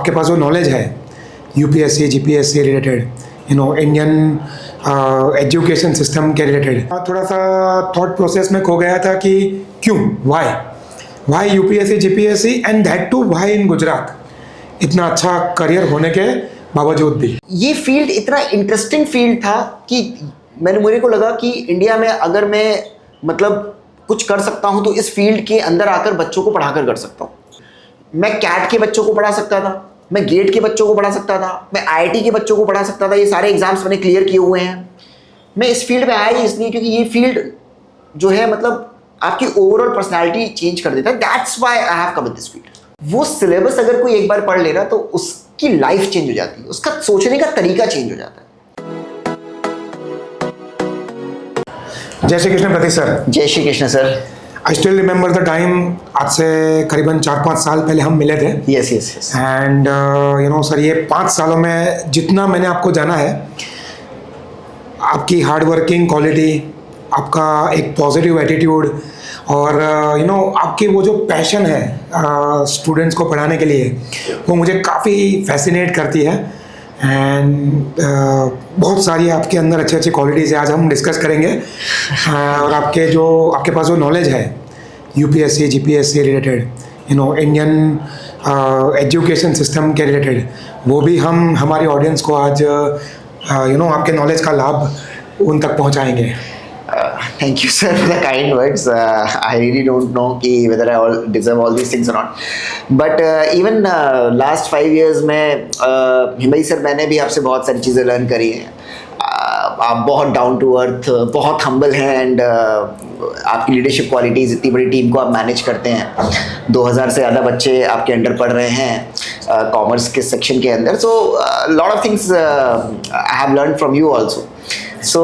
आपके पास जो नॉलेज है UPSC GPSC related, Indian education system के रिलेटेड, थोड़ा सा थॉट प्रोसेस में खो गया था कि क्यों, why UPSC GPSC and that to why in Gujarat, इतना अच्छा करियर होने के बावजूद भी। ये फील्ड इतना इंटरेस्टिंग फील्ड था कि मेरे को लगा कि इंडिया में अगर मैं मतलब कुछ कर सकता हूँ तो इस फील्ड के अंदर आकर बच्चों को पढ़ाकर कर सकता हूँ। मैं कैट के बच्चों को पढ़ा सकता था, मैं गेट के बच्चों को पढ़ा सकता था, मैं आईआईटी के बच्चों को पढ़ा सकता था। ये सारे एग्जाम्स मैंने क्लियर किए हुए हैं। मैं इस फील्ड में आया ही इसलिए क्योंकि ये फील्ड जो है मतलब आपकी ओवरऑल पर्सनालिटी चेंज कर देता है। That's why I have come in this field. वो सिलेबस अगर कोई एक बार पढ़ ले ना तो उसकी लाइफ चेंज हो जाती है, उसका सोचने का तरीका चेंज हो जाता है। जय श्री कृष्ण प्रतीक सर। जय Shri Krishna sir. I still remember the time, आज से करीबन 4-5 साल पहले हम मिले थे। Yes yes yes. And sir, ये 5 सालों में जितना मैंने आपको जाना है, आपकी हार्ड वर्किंग क्वालिटी, आपका एक पॉजिटिव एटीट्यूड और आपकी वो जो पैशन है स्टूडेंट्स को पढ़ाने के लिए, वो मुझे काफ़ी फैसिनेट करती है। एंड बहुत सारी आपके अंदर अच्छी अच्छी क्वालिटीज़ है, आज हम डिस्कस करेंगे। और आपके पास जो नॉलेज है UPSC GPSC related, Indian education system के रिलेटेड, वो भी हम हमारी ऑडियंस को आज आपके नॉलेज का लाभ उन तक पहुंचाएंगे। Thank you sir for the kind words. I really don't know whether I deserve all these things or not. But even last 5 years में हिमाई सर मैंने भी आपसे बहुत सारी चीज़ें लर्न करी हैं। आप बहुत डाउन टू अर्थ, बहुत हम्बल हैं एंड आपकी लीडरशिप क्वालिटीज़, इतनी बड़ी टीम को आप मैनेज करते हैं। 2000 से ज़्यादा बच्चे आपके अंडर पढ़ रहे हैं कॉमर्स के सेक्शन के अंदर। So lot of things I have learn from you also. So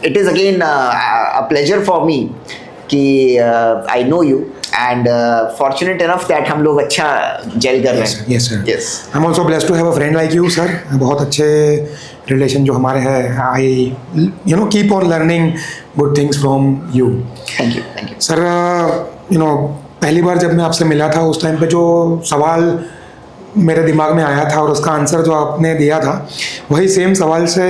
it is again a pleasure for me कि I know you and fortunate enough that हम लोग अच्छा जेल कर रहे हैं। Yes sir. Yes. I'm also blessed to have a friend like you sir. बहुत अच्छे relation जो हमारे हैं। I keep on learning good things from you. Thank you. Thank you. Sir पहली बार जब मैं आपसे मिला था उस टाइम पे जो सवाल मेरे दिमाग में आया था और उसका आंसर जो आपने दिया था, वही सेम सवाल से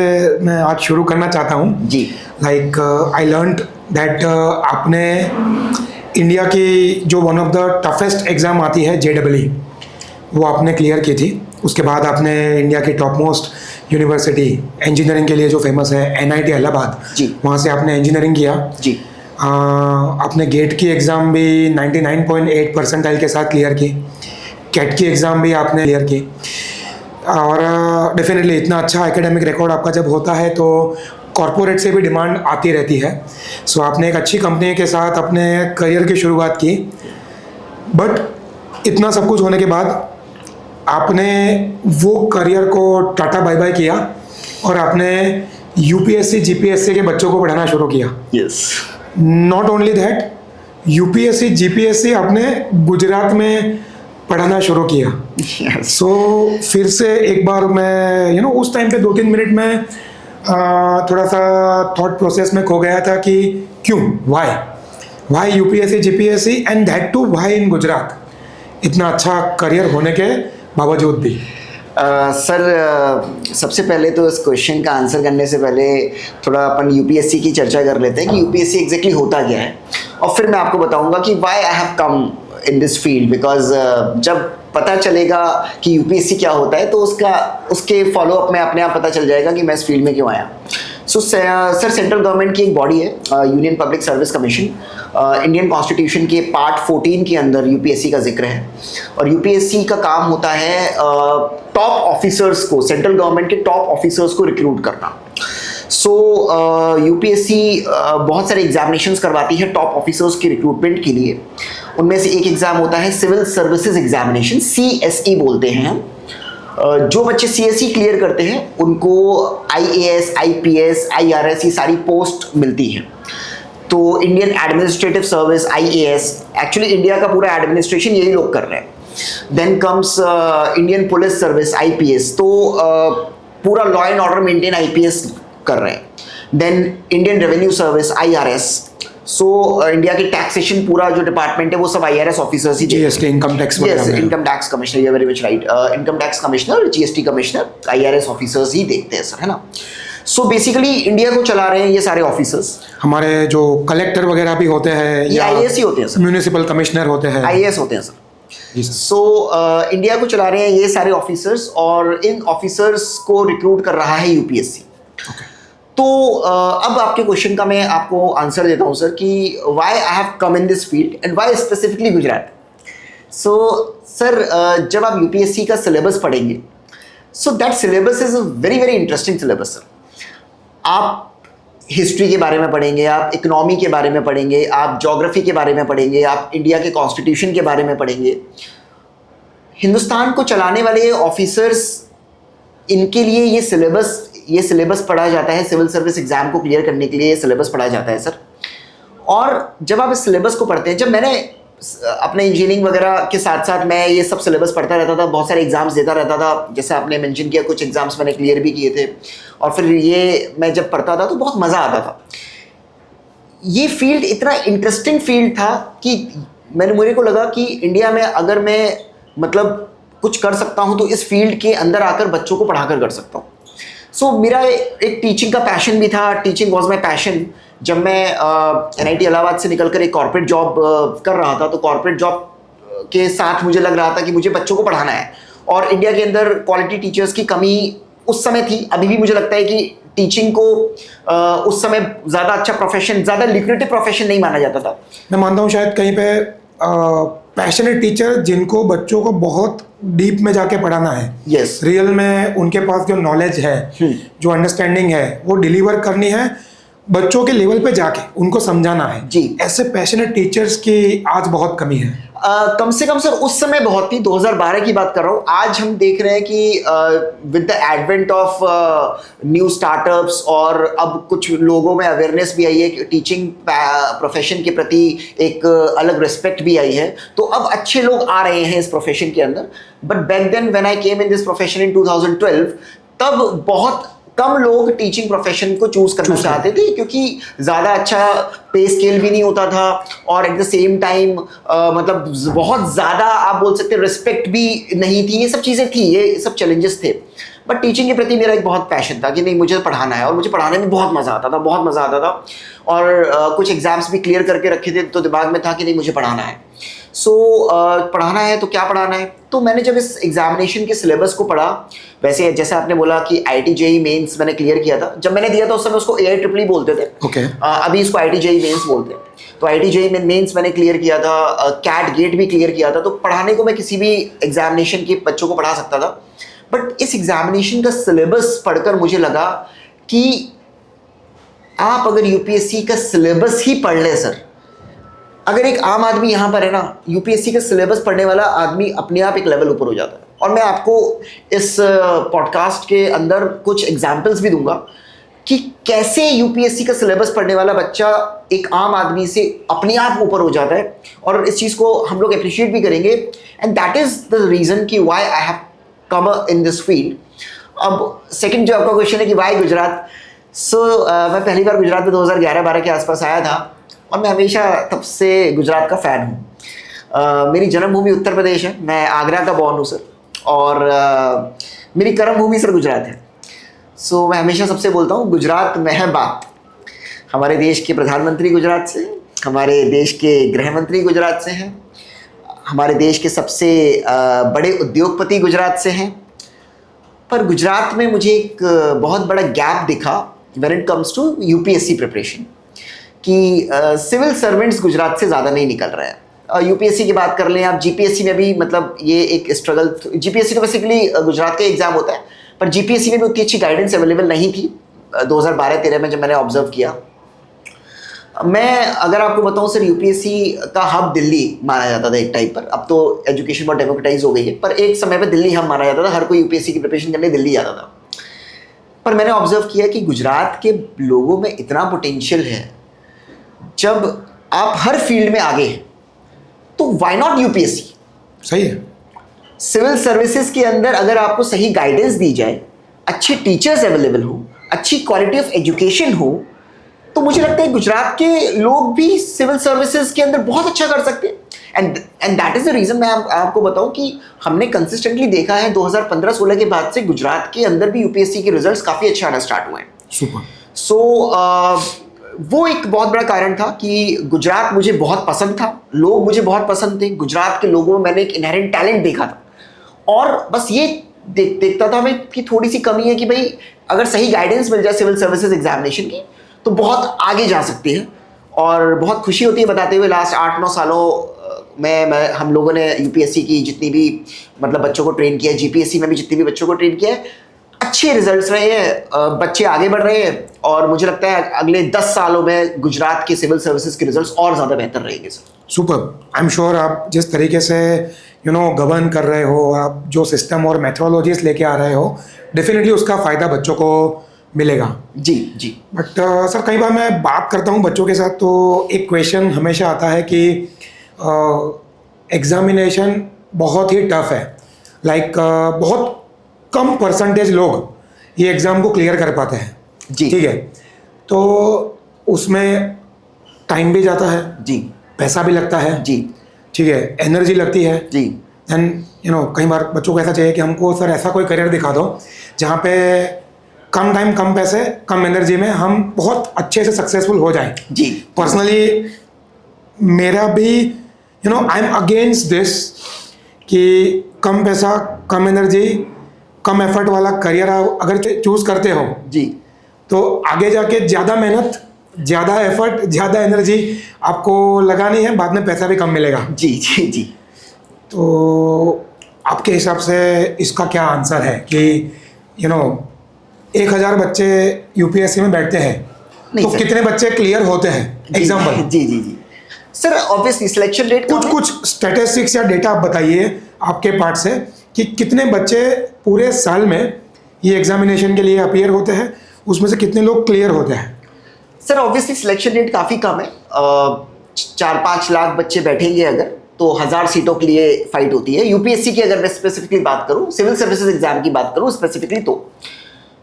मैं आज शुरू करना चाहता हूँ जी। लाइक आई लर्नड दैट आपने इंडिया की जो one of the toughest exam आती है JEE, वो आपने क्लियर की थी। उसके बाद आपने इंडिया की टॉप मोस्ट यूनिवर्सिटी इंजीनियरिंग के लिए जो फेमस है NIT इलाहाबाद, जी, वहाँ से आपने इंजीनियरिंग किया। जी। आपने गेट की एग्ज़ाम भी 99.8 परसेंटाइल के साथ क्लियर की। कैट की एग्ज़ाम भी आपने क्लियर की। और डेफिनेटली इतना अच्छा एकेडमिक रिकॉर्ड आपका जब होता है तो कॉरपोरेट से भी डिमांड आती रहती है। सो आपने एक अच्छी कंपनी के साथ अपने करियर की शुरुआत की। बट इतना सब कुछ होने के बाद आपने वो करियर को टाटा बाय बाय किया और आपने यूपीएससी जीपीएससी के बच्चों को पढ़ाना शुरू किया। Yes. Not only that, UPSC GPSC आपने गुजरात में पढ़ाना शुरू किया। सो फिर से एक बार मैं उस टाइम पे 2-3 मिनट में थोड़ा सा थॉट प्रोसेस में खो गया था कि क्यों, why UPSC GPSC and that to why in Gujarat, इतना अच्छा करियर होने के बावजूद भी। सर सबसे पहले तो इस क्वेश्चन का आंसर करने से पहले थोड़ा अपन यूपीएससी की चर्चा कर लेते हैं कि यूपीएससी एग्जैक्टली होता क्या है, और फिर मैं आपको बताऊंगा कि why I have come in this field. Because जब पता चलेगा कि यूपीएससी क्या होता है तो उसके फॉलो अप में अपने आप पता चल जाएगा कि मैं इस फील्ड में क्यों आया। सो सर सेंट्रल गवर्नमेंट की एक बॉडी है union public service commission. Indian constitution के पार्ट 14 के अंदर यूपीएससी का जिक्र है और यूपीएससी का काम होता है टॉप ऑफिसर्स को, सेंट्रल गवर्नमेंट के टॉप ऑफिसर्स को रिक्रूट करना। सो यूपीएससी बहुत सारे एग्जामिनेशंस करवाती है टॉप ऑफिसर्स की रिक्रूटमेंट के लिए। उनमें से एक एग्जाम होता है सिविल सर्विसेज एग्जामिनेशन, CSE बोलते हैं हम। जो बच्चे CSE क्लियर करते हैं उनको IAS, IPS, IRS ये सारी पोस्ट मिलती हैं। तो Indian administrative service IAS, actually India का पूरा एडमिनिस्ट्रेशन यही लोग कर रहे हैं। Then comes Indian police service IPS, तो पूरा law and order maintain IPS कर रहे हैं। Then Indian revenue service IRS, so India के टैक्सेशन पूरा जो डिपार्टमेंट है वो सब IRS ऑफिसर्स ही GST, income tax yes, income tax commissioner, you very much right, income tax commissioner, GST commissioner, IRS officers ही देखते हैं सर, है ना। सो बेसिकली इंडिया को चला रहे हैं ये सारे ऑफिसर्स। हमारे जो कलेक्टर वगैरह भी होते हैं ये IAS ही होते हैं सर, म्यूनिसिपल कमिश्नर होते हैं, IAS होते हैं सर। सो इंडिया को चला रहे हैं ये सारे ऑफिसर्स, और इन ऑफिसर्स को रिक्रूट कर रहा है UPSC। तो अब आपके क्वेश्चन का मैं आपको आंसर देता हूं सर कि why I have come in this field and why specifically Gujarat. So sir जब आप UPSC का सिलेबस पढ़ेंगे, so that syllabus is a very very interesting syllabus sir. आप हिस्ट्री के बारे में पढ़ेंगे, आप इकोनॉमी के बारे में पढ़ेंगे, आप ज्योग्राफी के बारे में पढ़ेंगे, आप इंडिया के कॉन्स्टिट्यूशन के बारे में पढ़ेंगे। हिंदुस्तान को चलाने वाले ऑफिसर्स, इनके लिए ये सिलेबस पढ़ा जाता है, सिविल सर्विस एग्जाम को क्लियर करने के लिए ये सिलेबस पढ़ा जाता है सर। और जब आप इस सिलेबस को पढ़ते हैं, जब मैंने अपने इंजीनियरिंग वगैरह के साथ साथ मैं ये सब सिलेबस पढ़ता रहता था, बहुत सारे एग्जाम्स देता रहता था, जैसे आपने मेंशन किया कुछ एग्जाम्स मैंने क्लियर भी किए थे, और फिर ये मैं जब पढ़ता था तो बहुत मज़ा आता था। ये फील्ड इतना इंटरेस्टिंग फील्ड था कि मुझे को लगा कि इंडिया में अगर मैं मतलब कुछ कर सकता हूँ तो इस फील्ड के अंदर आकर बच्चों को पढ़ाकर कर सकता हूँ। सो मेरा एक टीचिंग का पैशन भी था, टीचिंग वॉज माई पैशन। जब मैं NIT इलाहाबाद से निकलकर एक कॉर्पोरेट जॉब कर रहा था, तो कॉर्पोरेट जॉब के साथ मुझे लग रहा था कि मुझे बच्चों को पढ़ाना है, और इंडिया के अंदर क्वालिटी टीचर्स की कमी उस समय थी। अभी भी मुझे लगता है कि टीचिंग को उस समय ज़्यादा अच्छा प्रोफेशन, ज़्यादा लिक्रेटिव प्रोफेशन नहीं माना जाता था। मैं मानता हूँ शायद कहीं पे पैशनेट टीचर जिनको बच्चों को बहुत डीप में जाके पढ़ाना है, यस, रियल में उनके पास जो नॉलेज है, जो अंडरस्टैंडिंग है, वो डिलीवर करनी है बच्चों के लेवल पे जाके, उनको समझाना है जी। ऐसे पैशनेट टीचर्स की आज बहुत कमी है। कम से कम सर उस समय बहुत थी, 2012 की बात कर रहा हूँ। आज हम देख रहे हैं कि with the advent of new startups, और अब कुछ लोगों में अवेयरनेस भी आई है कि टीचिंग प्रोफेशन के प्रति एक अलग रिस्पेक्ट भी आई है, तो अब अच्छे लोग आ रहे हैं इस प्रोफेशन के अंदर। But back then when I came in this profession in 2012, तब बहुत कम लोग टीचिंग प्रोफेशन को चूज करना चाहते थे, क्योंकि ज़्यादा अच्छा पे स्केल भी नहीं होता था, और एट द सेम टाइम मतलब बहुत ज़्यादा आप बोल सकते हैं रिस्पेक्ट भी नहीं थी। ये सब चीज़ें थी, ये सब चैलेंजेस थे। बट टीचिंग के प्रति मेरा एक बहुत पैशन था कि नहीं, मुझे पढ़ाना है, और मुझे पढ़ाने में बहुत मज़ा आता था, बहुत मज़ा आता था। और कुछ एग्जाम्स भी क्लियर करके रखे थे, तो दिमाग में था कि नहीं, मुझे पढ़ाना है। सो पढ़ाना है तो क्या पढ़ाना है। तो मैंने जब इस एग्जामिनेशन के सिलेबस को पढ़ा, वैसे जैसे आपने बोला कि IIT JEE मेंस मैंने क्लियर किया था, जब मैंने दिया था उस समय उसको AIEEE बोलते थे, okay. अभी इसको IIT JEE मेंस बोलते हैं। तो IIT JEE मेंस मैंने क्लियर किया था, CAT गेट भी क्लियर किया था। तो पढ़ाने को मैं किसी भी एग्जामिनेशन के बच्चों को पढ़ा सकता था। बट इस एग्जामिनेशन का सिलेबस पढ़कर मुझे लगा कि आप अगर UPSC का सिलेबस ही पढ़ लें सर, अगर एक आम आदमी यहाँ पर है ना, UPSC का सिलेबस पढ़ने वाला आदमी अपने आप एक लेवल ऊपर हो जाता है। और मैं आपको इस पॉडकास्ट के अंदर कुछ एग्जाम्पल्स भी दूंगा कि कैसे UPSC का सिलेबस पढ़ने वाला बच्चा एक आम आदमी से अपने आप ऊपर हो जाता है, और इस चीज़ को हम लोग अप्रिशिएट भी करेंगे। And that is the reason कि why I have come in this field. अब सेकंड जो आपका क्वेश्चन है कि वाई गुजरात, सो मैं पहली बार गुजरात में 2011-12 के आसपास आया था, और मैं हमेशा तब से गुजरात का फ़ैन हूँ। मेरी जन्मभूमि उत्तर प्रदेश है, मैं आगरा का बॉर्न हूँ सर, और मेरी कर्म भूमि सर गुजरात है। सो मैं हमेशा सबसे बोलता हूँ, गुजरात में है बात। हमारे देश के प्रधानमंत्री गुजरात से, हमारे देश के गृह मंत्री गुजरात से हैं, हमारे देश के सबसे बड़े उद्योगपति गुजरात से हैं। पर गुजरात में मुझे एक बहुत बड़ा गैप दिखा when it comes to UPSC preparation, कि सिविल सर्वेंट्स गुजरात से ज़्यादा नहीं निकल रहे हैं। UPSC की बात कर लें आप, GPSC में भी मतलब ये एक स्ट्रगल। GPSC तो बेसिकली गुजरात का एग्जाम होता है, पर GPSC में भी उतनी अच्छी गाइडेंस अवेलेबल नहीं थी 2012-13 में जब मैंने ऑब्जर्व किया। मैं अगर आपको बताऊं सर, UPSC का हब दिल्ली माना जाता था एक टाइम पर। अब तो एजुकेशन बहुत डेमोक्रेटाइज हो गई है, पर एक समय पर दिल्ली हब माना जाता था। हर कोई UPSC की प्रिपरेशन करने दिल्ली जाता था। पर मैंने ऑब्जर्व किया कि गुजरात के लोगों में इतना पोटेंशियल है, जब आप हर फील्ड में आगे हैं तो व्हाई नॉट UPSC। सही है। सिविल सर्विसेज के अंदर अगर आपको सही गाइडेंस दी जाए, अच्छे टीचर्स अवेलेबल हो, अच्छी क्वालिटी ऑफ एजुकेशन हो, तो तो मुझे लगता है गुजरात के लोग भी सिविल सर्विसेज के अंदर बहुत अच्छा कर सकते हैं। And that is the reason. मैं आपको बताऊं कि हमने कंसिस्टेंटली देखा है 2015-16 के बाद से गुजरात के अंदर भी यूपीएससी के रिजल्ट्स काफी अच्छे आना स्टार्ट हुए हैं। सुपर। सो वो एक बहुत बड़ा कारण था कि गुजरात मुझे बहुत पसंद था, लोग मुझे बहुत पसंद थे, गुजरात के लोगों में मैंने एक इनहेरेंट टैलेंट देखा था, और बस ये देखता था मैं कि थोड़ी सी कमी है कि भाई अगर सही गाइडेंस मिल जाए सिविल सर्विसेज एग्जामिनेशन की तो बहुत आगे जा सकते हैं। और बहुत खुशी होती है बताते हुए लास्ट 8-9 सालों में हम लोगों ने यूपीएससी की जितनी भी मतलब बच्चों को ट्रेन किया है, जीपीएससी में भी जितनी भी बच्चों को ट्रेन किया है, अच्छे रिजल्ट्स रहे हैं, बच्चे आगे बढ़ रहे हैं, और मुझे लगता है अगले 10 सालों में गुजरात के सिविल सर्विसेज के रिजल्ट्स और ज़्यादा बेहतर रहेंगे sir. Super. I am sure आप जिस तरीके से गवर्न कर रहे हो, आप जो सिस्टम और मेथोडोलॉजीज लेके आ रहे हो, डेफिनेटली उसका फ़ायदा बच्चों को मिलेगा। जी जी। बट सर कई बार मैं बात करता हूँ बच्चों के साथ तो एक क्वेश्चन हमेशा आता है कि एग्ज़ामिनेशन बहुत ही टफ है, लाइक बहुत कम परसेंटेज लोग ये एग्ज़ाम को क्लियर कर पाते हैं। जी। ठीक है, तो उसमें टाइम भी जाता है जी, पैसा भी लगता है जी, ठीक है, एनर्जी लगती है जी, एंड कई बार बच्चों को ऐसा चाहिए कि हमको सर ऐसा कोई करियर दिखा दो जहाँ पे कम टाइम कम पैसे कम एनर्जी में हम बहुत अच्छे से सक्सेसफुल हो जाएं। जी। पर्सनली मेरा भी आई एम अगेंस्ट दिस कि कम पैसा कम एनर्जी कम एफर्ट वाला करियर अगर चूज़ करते हो जी, तो आगे जाके ज़्यादा मेहनत ज़्यादा एफर्ट ज़्यादा एनर्जी आपको लगानी है, बाद में पैसा भी कम मिलेगा। जी, जी, जी। तो आपके हिसाब से इसका क्या आंसर है कि 1000 बच्चे यूपीएससी में बैठते हैं नहीं तो सर। कितने बच्चे क्लियर होते हैं? एग्जाम्पल। जी जी जी सर, ऑब्वियसली सिलेक्शन रेट कुछ स्टैटिस्टिक्स या डेटा आप बताइए आपके पार्ट से कि कितने बच्चे पूरे साल में ये एग्जामिनेशन के लिए अपीयर होते हैं, उसमें से कितने लोग क्लियर होते हैं? सर ऑब्वियसली सिलेक्शन रेट काफ़ी कम है। 4-5 लाख बच्चे बैठेंगे अगर, तो 1000 सीटों के लिए फाइट होती है। यूपीएससी की अगर मैं स्पेसिफिकली बात करूं, सिविल सर्विसेज एग्जाम की बात करूं स्पेसिफिकली तो।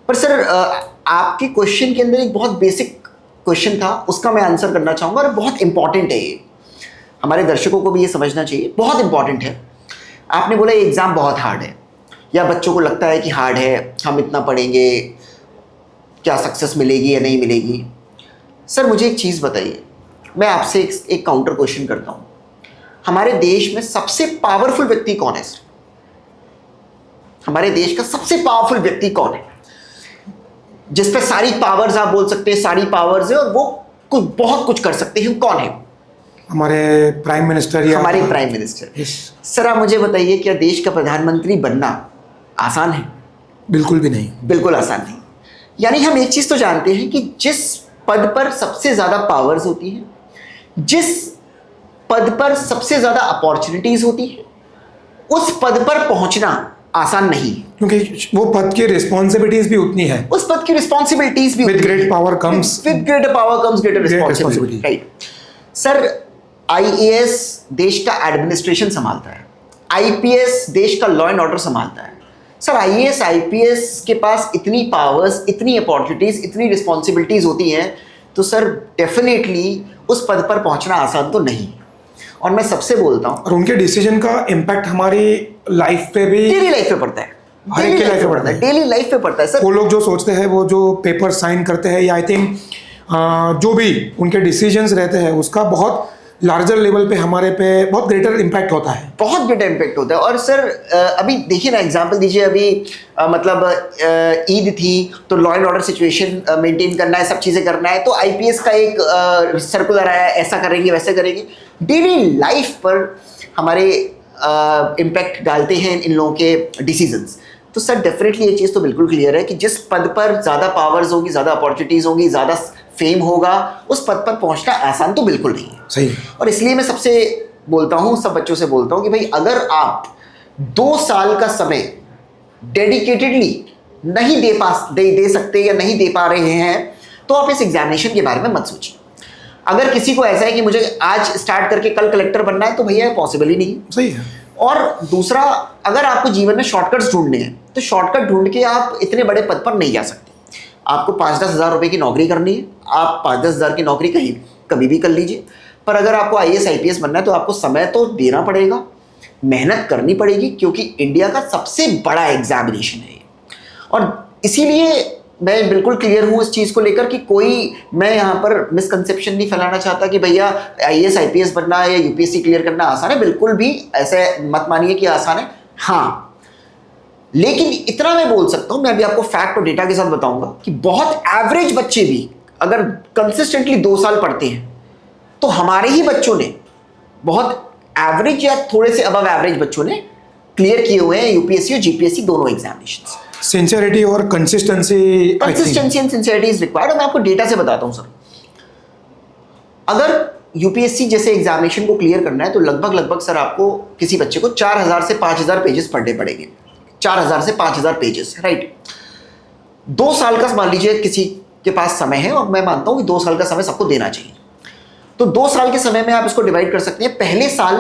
पर सर आपके क्वेश्चन के अंदर एक बहुत बेसिक क्वेश्चन था, उसका मैं आंसर करना चाहूँगा, और बहुत इंपॉर्टेंट है ये, हमारे दर्शकों को भी ये समझना चाहिए, बहुत इंपॉर्टेंट है। आपने बोला ये एग्ज़ाम बहुत हार्ड है, या बच्चों को लगता है कि हार्ड है, हम इतना पढ़ेंगे क्या सक्सेस मिलेगी या नहीं मिलेगी। सर मुझे एक चीज़ बताइए, मैं आपसे एक काउंटर क्वेश्चन करता हूँ, हमारे देश में सबसे पावरफुल व्यक्ति कौन है सर? हमारे देश का सबसे पावरफुल व्यक्ति कौन है जिस पे सारी पावर्स आप बोल सकते हैं, सारी पावर्स है और वो बहुत कुछ कर सकते हैं, कौन है? हमारे प्राइम मिनिस्टर या हमारे प्राइम मिनिस्टर। Yes. सर आप मुझे बताइए, क्या देश का प्रधानमंत्री बनना आसान है? बिल्कुल भी नहीं। बिल्कुल आसान नहीं। यानी हम एक चीज तो जानते हैं कि जिस पद पर सबसे ज्यादा पावर्स होती है, जिस पद पर सबसे ज्यादा अपॉर्चुनिटीज होती है, उस पद पर पहुंचना आसान नहीं है, क्योंकि वो पद की रिस्पॉन्सिबिलिटीज भी उतनी है। उस पद की रिस्पॉन्सिबिलिटीज भी with great power comes with greater power comes greater responsibility, right. Sir IAS देश का एडमिनिस्ट्रेशन संभालता है, आईपीएस देश का लॉ एंड ऑर्डर संभालता है। सर आईएएस आईपीएस के पास इतनी पावर्स, इतनी अपॉर्चुनिटीज, इतनी रिस्पॉन्सिबिलिटीज होती हैं, तो सर डेफिनेटली उस पद पर पहुंचना आसान तो नहीं। और मैं सबसे बोलता हूं, और उनके डिसीजन का इम्पैक्ट हमारी लाइफ पे भी, डेली लाइफ पे पड़ता है, हर एक की लाइफ पे पड़ता है, डेली लाइफ पे पड़ता है सर। वो लोग जो सोचते हैं, वो जो पेपर साइन करते हैं, या आई थिंक जो भी उनके डिसीजंस रहते हैं, उसका बहुत लार्जर लेवल पे हमारे पे बहुत ग्रेटर इम्पैक्ट होता है, बहुत ग्रेटर इम्पैक्ट होता है। और सर अभी देखिए ना, एग्जांपल दीजिए, अभी मतलब ईद थी तो law and order situation maintain करना है, सब चीज़ें करना है, तो आईपीएस का एक सर्कुलर आया, ऐसा करेंगे वैसे करेंगे। डेली लाइफ पर हमारे इम्पैक्ट डालते हैं इन लोगों के डिसीजंस। तो सर डेफिनेटली ये चीज़ तो बिल्कुल क्लियर है कि जिस पद पर ज़्यादा पावर्स होगी, ज़्यादा अपॉर्चुनिटीज़ होंगी, ज़्यादा फेम होगा, उस पद पर पहुंचना आसान तो बिल्कुल नहीं है। सही। और इसलिए मैं सबसे बोलता हूं, सब बच्चों से बोलता हूं कि भाई अगर आप 2 साल का समय डेडिकेटेडली नहीं दे सकते या नहीं दे पा रहे हैं, तो आप इस एग्जामिनेशन के बारे में मत सोचिए। अगर किसी को ऐसा है कि मुझे आज स्टार्ट करके कल कलेक्टर बनना है, तो भैया पॉसिबल ही नहीं। सही है। और दूसरा, अगर आपको जीवन में शॉर्टकट्स ढूंढने हैं, तो शॉर्टकट ढूंढ के आप इतने बड़े पद पर नहीं जा सकते। आपको 5-10 हज़ार रुपये की नौकरी करनी है, आप 5-10 हज़ार की नौकरी कहीं कभी भी कर लीजिए। पर अगर आपको IAS IPS बनना है तो आपको समय तो देना पड़ेगा, मेहनत करनी पड़ेगी, क्योंकि इंडिया का सबसे बड़ा एग्जामिनेशन है ये। और इसीलिए मैं बिल्कुल क्लियर हूँ इस चीज़ को लेकर कि मैं यहाँ पर मिसकंसेप्शन नहीं फैलाना चाहता कि भैया IAS IPS बनना या UPSC क्लियर करना आसान है। बिल्कुल भी ऐसे मत मानिए कि आसान है, हाँ। लेकिन इतना मैं बोल सकता हूँ, मैं अभी आपको फैक्ट और डेटा के साथ बताऊंगा कि बहुत एवरेज बच्चे भी अगर कंसिस्टेंटली 2 साल पढ़ते हैं तो हमारे ही बच्चों ने, बहुत एवरेज या थोड़े से अबव एवरेज बच्चों ने क्लियर किए हुए हैं UPSC और GPSC दोनों एग्जामिनेशंस। सिंसियरिटी और consistency and sincerity is required. और मैं आपको डेटा से बताता हूं सर, अगर UPSC जैसे एग्जामिनेशन को क्लियर करना है तो लगभग सर आपको किसी बच्चे को 4000 से 5000 पेजेस पढ़ने पड़ेंगे। 4000 से 5000 पेजेस, राइट। 2 साल का मान लीजिए किसी के पास समय है, और मैं मानता हूं कि 2 साल का समय सबको देना चाहिए। तो 2 साल के समय में आप इसको डिवाइड कर सकते हैं। पहले साल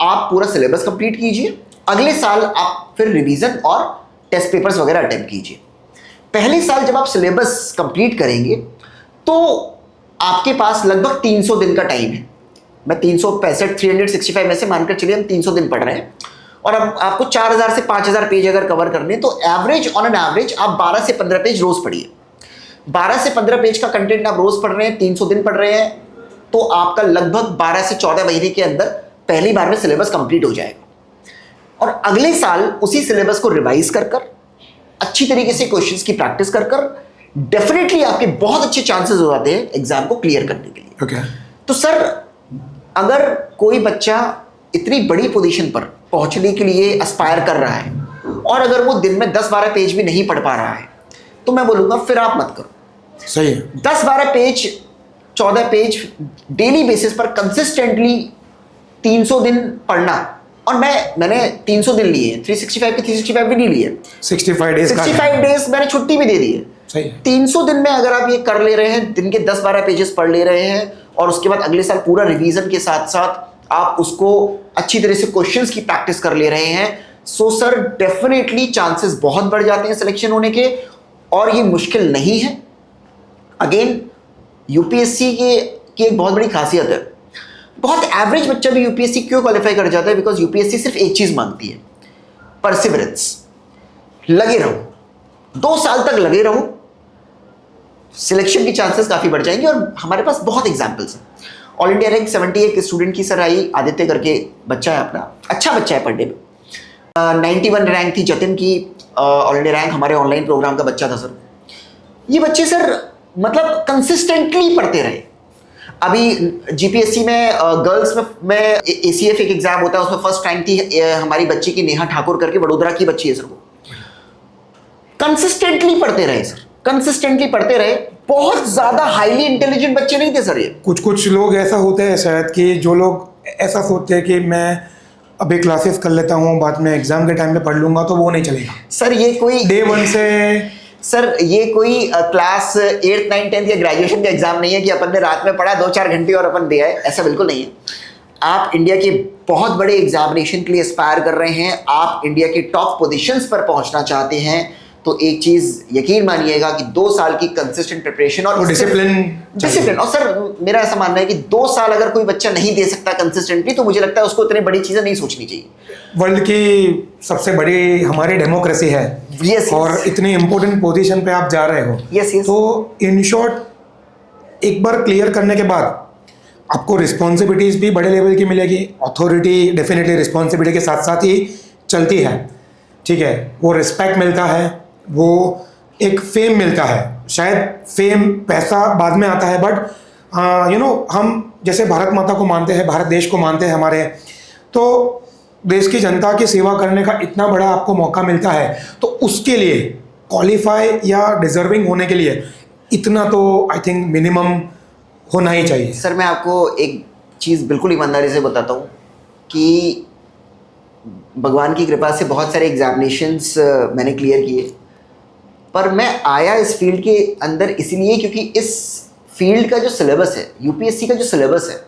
आप पूरा सिलेबस कंप्लीट कीजिए, अगले साल आप फिर रिवीजन और टेस्ट पेपर्स वगैरह अटेम्प्ट कीजिए। पहले साल जब आप सिलेबस कंप्लीट करेंगे तो आपके पास लगभग 300 दिन का टाइम है। मैं 365 में से मानकर चलिए हम 300 दिन पढ़ रहे हैं, और अब आपको 4000 से 5000 पेज अगर कवर करने तो ऑन एन एवरेज आप 12 से 15 पेज रोज पढ़िए। 12 से 15 पेज का कंटेंट आप रोज पढ़ रहे हैं, 300 दिन पढ़ रहे हैं, तो आपका लगभग 12 से 14 महीने के अंदर पहली बार में सिलेबस कंप्लीट हो जाएगा। और अगले साल उसी सिलेबस को रिवाइज कर अच्छी तरीके से क्वेश्चंस की प्रैक्टिस कर डेफिनेटली आपके बहुत अच्छे चांसेस हो जाते हैं एग्जाम को क्लियर करने के लिए। Okay. तो सर, अगर कोई बच्चा इतनी बड़ी पोजीशन पर पहुंचने के लिए एस्पायर कर रहा है और अगर वो दिन में 10-12 पेज भी नहीं पढ़ पा रहा है, तो मैं बोलूंगा फिर आप मत करो। सही है। 10-12 पेज, 14 पेज डेली बेसिस पर कंसिस्टेंटली 300 दिन पढ़ना। और मैंने 300 दिन लिए, 365 के 365 भी नहीं लिए, 65 डेज मैंने छुट्टी भी दे दी है। सही है। 300 दिन में अगर आप ये कर ले रहे हैं, दिन के 10-12 पेजेस पढ़ ले रहे हैं, और उसके बाद अगले साल पूरा रिवीजन के साथ साथ आप उसको अच्छी तरह से क्वेश्चंस की प्रैक्टिस कर ले रहे हैं, सो सर डेफिनेटली चांसेस बहुत बढ़ जाते हैं सिलेक्शन होने के, और ये मुश्किल नहीं है। अगेन UPSC की एक बहुत बड़ी खासियत है, बहुत एवरेज बच्चा भी UPSC क्यों क्वालिफाई कर जाता है? बिकॉज UPSC सिर्फ एक चीज मांगती है, परसिवरेंस। लगे रहो, 2 साल तक लगे रहो, सिलेक्शन की चांसेस काफी बढ़ जाएंगे। और हमारे पास बहुत एग्जांपल्स हैं। ऑल इंडिया रैंक 71 स्टूडेंट की सर आई, आदित्य करके बच्चा है अपना, अच्छा बच्चा है पढ़ने में। 91 रैंक थी जतिन की, ऑल इंडिया रैंक हमारे ऑनलाइन प्रोग्राम का बच्चा था सर। ये बच्चे सर मतलब कंसिस्टेंटली पढ़ते रहे। अभी GPSC में गर्ल्स में ACF एक एग्जाम होता है, उसमें फर्स्ट रैंक थी हमारी बच्ची की, नेहा ठाकुर करके, वडोदरा की बच्ची है सर। वो कंसिस्टेंटली पढ़ते रहे सर, कंसिस्टेंटली पढ़ते रहे। बहुत ज्यादा हाईली इंटेलिजेंट बच्चे नहीं थे सर ये। कुछ लोग ऐसा होते हैं शायद कि जो लोग ऐसा सोचते हैं कि मैं अभी क्लासेस कर लेता हूँ, बाद में एग्जाम के टाइम पे पढ़ लूंगा, तो वो नहीं चलेगा सर। ये कोई डे 1 से सर, ये कोई क्लास 8th 9th 10th या ग्रेजुएशन का एग्जाम नहीं है कि अपन ने रात में पढ़ा 2-4 घंटे और अपन दे आए, ऐसा बिल्कुल नहीं है। आप इंडिया के बहुत बड़े एग्जामिनेशन के लिए एस्पायर कर रहे हैं, आप इंडिया की टॉप पोजीशंस पर पहुंचना चाहते हैं, तो एक चीज यकीन मानिएगा कि 2 साल की कंसिस्टेंट प्रिपरेशन और डिसिप्लिन। और सर मेरा ऐसा मानना है कि 2 साल अगर कोई बच्चा नहीं दे सकता कंसिस्टेंटली, तो मुझे लगता है उसको इतनी बड़ी चीजें नहीं सोचनी चाहिए। वर्ल्ड की सबसे बड़ी हमारी डेमोक्रेसी है, और इतनी इंपॉर्टेंट पोजीशन पे आप जा रहे हो, तो इन शॉर्ट एक बार क्लियर करने के बाद आपको रिस्पॉन्सिबिलिटीज भी बड़े लेवल की मिलेगी। अथॉरिटी डेफिनेटली रिस्पॉन्सिबिलिटी के साथ साथ ही चलती है, ठीक है। वो रिस्पेक्ट मिलता है, वो एक फेम मिलता है। शायद फेम, पैसा बाद में आता है, बट हम जैसे भारत माता को मानते हैं, भारत देश को मानते हैं हमारे, तो देश की जनता की सेवा करने का इतना बड़ा आपको मौका मिलता है, तो उसके लिए क्वालिफाई या डिजर्विंग होने के लिए इतना तो आई थिंक मिनिमम होना ही चाहिए। सर मैं आपको एक चीज़ बिल्कुल ईमानदारी से बताता हूँ कि भगवान की कृपा से बहुत सारे एग्जामिनेशंस मैंने क्लियर किए, पर मैं आया इस फील्ड के अंदर इसलिए क्योंकि इस फील्ड का जो सिलेबस है, UPSC का जो सिलेबस है,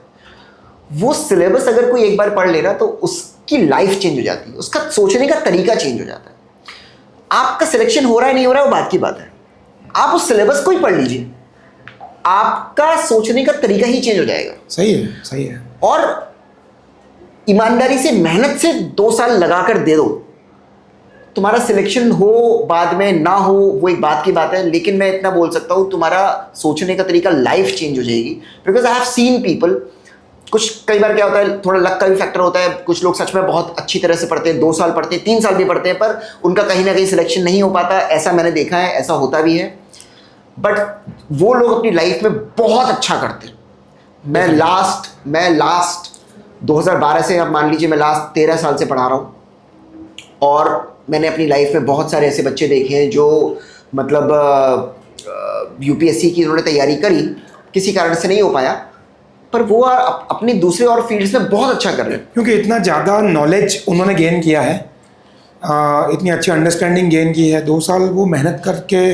वो सिलेबस अगर कोई एक बार पढ़ ले रहा तो उसकी लाइफ चेंज हो जाती है, उसका सोचने का तरीका चेंज हो जाता है। आपका सिलेक्शन हो रहा है नहीं हो रहा है वो बात की बात है, आप उस सिलेबस को ही पढ़ लीजिए, आपका सोचने का तरीका ही चेंज हो जाएगा। सही है, सही है। और ईमानदारी से मेहनत से 2 साल लगाकर दे दो, तुम्हारा सिलेक्शन हो बाद में ना हो वो एक बात की बात है, लेकिन मैं इतना बोल सकता हूं तुम्हारा सोचने का तरीका, लाइफ चेंज हो जाएगी। Because I have seen people, कुछ कई बार क्या होता है, थोड़ा लक का भी फैक्टर होता है, कुछ लोग सच में बहुत अच्छी तरह से पढ़ते हैं, 2 साल पढ़ते हैं, 3 साल भी पढ़ते हैं, पर उनका कहीं ना कहीं सिलेक्शन नहीं हो पाता, ऐसा मैंने देखा है, ऐसा होता भी है। बट वो लोग अपनी लाइफ में बहुत अच्छा करते हैं। मैं लास्ट 2012 से, अब मान लीजिए मैं लास्ट 13 साल से पढ़ा रहा हूँ, और मैंने अपनी लाइफ में बहुत सारे ऐसे बच्चे देखे हैं जो मतलब यूपीएससी की उन्होंने तैयारी करी, किसी कारण से नहीं हो पाया, पर वो अपनी दूसरे और फील्ड्स में बहुत अच्छा कर रहे हैं। क्योंकि इतना ज़्यादा नॉलेज उन्होंने गेन किया है, इतनी अच्छी अंडरस्टैंडिंग गेन की है, 2 साल वो मेहनत करके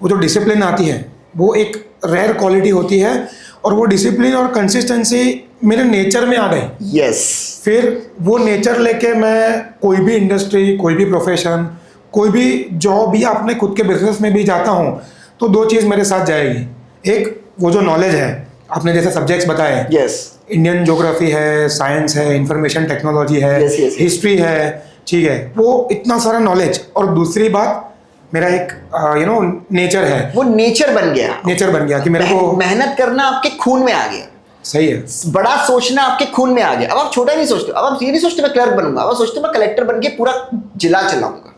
वो जो डिसिप्लिन आती है वो एक रेयर क्वालिटी होती है, और वो डिसिप्लिन और कंसिस्टेंसी मेरे नेचर में आ गई। यस। फिर वो नेचर लेके मैं कोई भी इंडस्ट्री, कोई भी प्रोफेशन, कोई भी जॉब या अपने खुद के बिजनेस में भी जाता हूँ तो 2 चीज़ मेरे साथ जाएगी। एक वो जो नॉलेज है, आपने जैसे सब्जेक्ट्स बताए, यस, इंडियन ज्योग्राफी है, साइंस है, इंफॉर्मेशन टेक्नोलॉजी है, Yes, yes, yes. हिस्ट्री है, ठीक है, वो इतना सारा नॉलेज। और दूसरी बात, मेरा एक नेचर है, वो नेचर बन गया कि मेरे को मेहनत करना आपके खून में आ गया। सही है। बड़ा सोचना आपके खून में आ गया। अब आप छोटा नहीं सोचते, अब आप ये नहीं सोचते मैं क्लर्क बनूंगा, अब आप सोचते मैं कलेक्टर बन के पूरा जिला चलाऊंगा,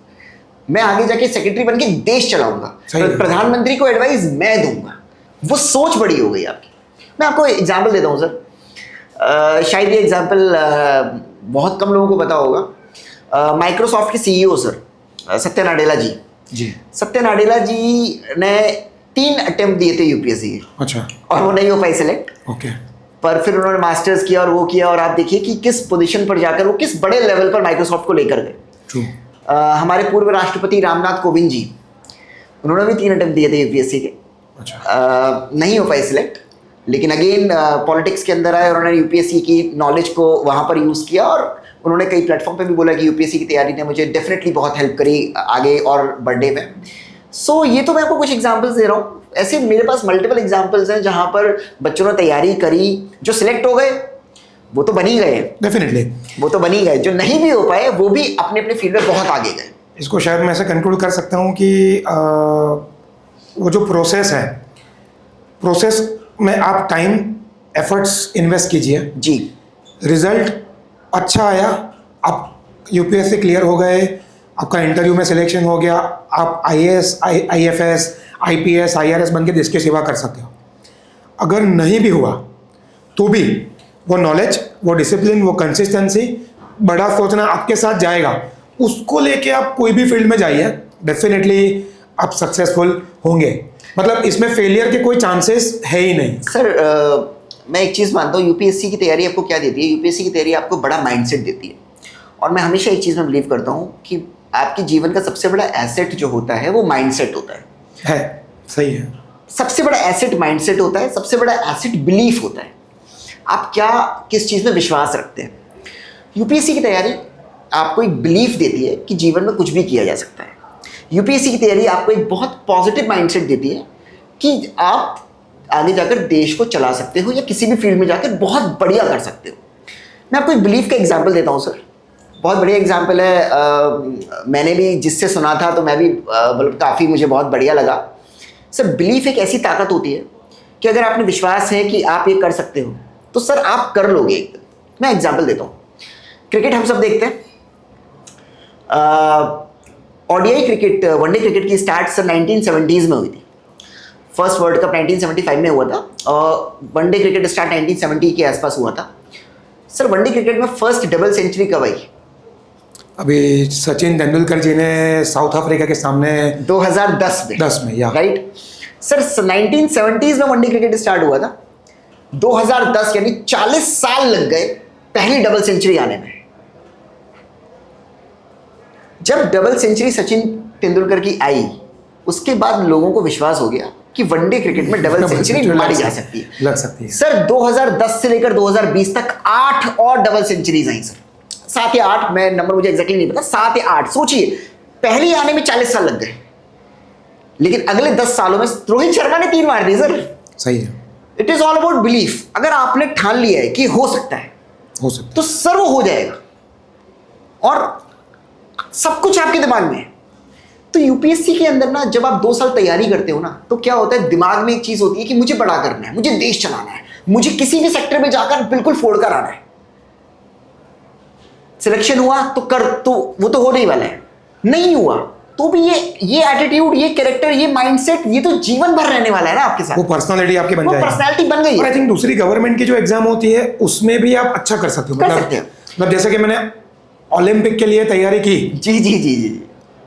मैं आगे जाके सेक्रेटरी बन के देश चलाऊंगा, प्रधानमंत्री को एडवाइस मैं दूंगा। वो सोच बड़ी हो गई आपकी। मैं आपको एग्जाम्पल देता हूँ सर, शायद ये एग्जाम्पल बहुत कम लोगों को पता होगा। माइक्रोसॉफ्ट के सीईओ सर सत्या नाडेला जी, सत्या नाडेला जी ने 3 अटेम्प्ट दिए थे यूपीएससी के। अच्छा। और वो नहीं हो पाई सिलेक्ट। ओके। पर फिर उन्होंने मास्टर्स किया और वो किया, और आप देखिए कि किस पोजीशन पर जाकर वो किस बड़े लेवल पर माइक्रोसॉफ्ट को लेकर गए। ट्रू। हमारे पूर्व राष्ट्रपति रामनाथ कोविंद जी, उन्होंने भी 3 अटेम्प्ट दिए थे यूपीएससी के। अच्छा। नहीं हो पाई सिलेक्ट, लेकिन अगेन पॉलिटिक्स के अंदर आए, उन्होंने यूपीएससी की नॉलेज को वहाँ पर यूज़ किया, और उन्होंने कई प्लेटफॉर्म पे भी बोला कि यूपीएससी की तैयारी ने मुझे डेफिनेटली बहुत हेल्प करी आगे और बढ़ने में। सो ये तो मैं आपको कुछ एग्जांपल्स दे रहा हूँ, ऐसे मेरे पास मल्टीपल एग्जांपल्स हैं जहाँ पर बच्चों ने तैयारी करी, जो सिलेक्ट हो गए वो तो बन ही गए, डेफिनेटली वो तो बन ही गए, जो नहीं भी हो पाए वो भी अपने अपने फील्ड में बहुत आगे गए। इसको शायद मैं ऐसे कंक्लूड कर सकता हूँ कि वो जो प्रोसेस है, प्रोसेस में आप टाइम एफर्ट्स इन्वेस्ट कीजिए जी, रिजल्ट अच्छा आया, आप यूपीएससी क्लियर हो गए, आपका इंटरव्यू में सिलेक्शन हो गया, आप आईएएस, आईएफएस, आईपीएस, आईआरएस बन के देश की सेवा कर सकते हो। अगर नहीं भी हुआ तो भी वो नॉलेज, वो डिसिप्लिन, वो कंसिस्टेंसी, बड़ा सोचना आपके साथ जाएगा, उसको लेके आप कोई भी फील्ड में जाइए, डेफिनेटली आप सक्सेसफुल होंगे। मतलब इसमें फेलियर के कोई चांसेस है ही नहीं। सर मैं एक चीज़ मानता हूँ, यूपीएससी की तैयारी आपको क्या देती है? यूपीएससी की तैयारी आपको बड़ा माइंडसेट देती है, और मैं हमेशा एक चीज़ में बिलीव करता हूँ कि आपके जीवन का सबसे बड़ा एसेट जो होता है वो माइंडसेट होता है। सही है। सबसे बड़ा एसेट माइंडसेट होता है, सबसे बड़ा एसेट बिलीफ होता है। आप क्या, किस चीज़ में विश्वास रखते हैं? यूपीएससी की तैयारी आपको एक बिलीफ देती है कि जीवन में कुछ भी किया जा सकता है। यूपीएससी की तैयारी आपको एक बहुत पॉजिटिव माइंडसेट देती है कि आप आगे जाकर देश को चला सकते हो, या किसी भी फील्ड में जाकर बहुत बढ़िया कर सकते हो। मैं आपको एक बिलीफ का एग्जांपल देता हूँ सर, बहुत बढ़िया एग्जांपल है। मैंने भी जिससे सुना था तो मैं भी मतलब काफ़ी मुझे बहुत बढ़िया लगा। सर बिलीफ एक ऐसी ताकत होती है कि अगर आपने विश्वास है कि आप ये कर सकते हो तो सर आप कर लोगे एकदम। मैं एग्जांपल देता हूँ, क्रिकेट हम सब देखते हैं, ओडीआई क्रिकेट, वनडे क्रिकेट की स्टार्ट सर 1970s में हुई थी। फर्स्ट वर्ल्ड कप 1975 में हुआ था, और वनडे क्रिकेट स्टार्ट 1970 के आसपास हुआ था। सर वनडे क्रिकेट में फर्स्ट डबल सेंचुरी कब आई? अभी सचिन तेंदुलकर जी ने साउथ अफ्रीका के सामने 2010 में। 10 में, या राइट सर। 1970s में वनडे क्रिकेट स्टार्ट हुआ था, 2010 यानी 40 साल लग गए पहली डबल सेंचुरी आने में। जब डबल सेंचुरी सचिन तेंदुलकर की आई, उसके बाद लोगों को विश्वास हो गया कि वनडे क्रिकेट में डबल सेंचुरी मारी जा सकती है, लग सकती है। सर 2010 से लेकर 2020 तक 8 और डबल सेंचुरीज आई सर, 7 या 8, मैं नंबर मुझे एग्जैक्टली नहीं पता, 7 या 8। सोचिए, पहली आने में 40 साल लग गए, लेकिन अगले 10 सालों में रोहित शर्मा ने 3 मार दी सर। सही है, it is all about belief. अगर आपने ठान लिया है कि हो सकता है हो सकता तो सर वो हो जाएगा, और सब कुछ आपके दिमाग में है। तो यूपीएससी के अंदर ना जब आप 2 साल तैयारी करते हो ना, तो क्या होता है, दिमाग में एक चीज होती है कि मुझे बड़ा करना है, मुझे देश चलाना है, मुझे किसी भी सेक्टर में जाकर बिल्कुल फोड़ कर आना है। सिलेक्शन हुआ तो कर, तो वो तो हो नहीं वाला है, नहीं हुआ तो भी ये एटीट्यूड, ये कैरेक्टर, ये माइंडसेट, ये तो जीवन भर रहने वाला है ना आपके साथ। वो पर्सनालिटी आपकी बन वो जाएगी, पर्सनालिटी बन गई और है। आई थिंक दूसरी गवर्नमेंट की जो एग्जाम होती है उसमें भी आप अच्छा कर सकते हो। कर सकते हो। मतलब जैसे कि मैंने ओलंपिक के लिए तैयारी की, जी जी जी जी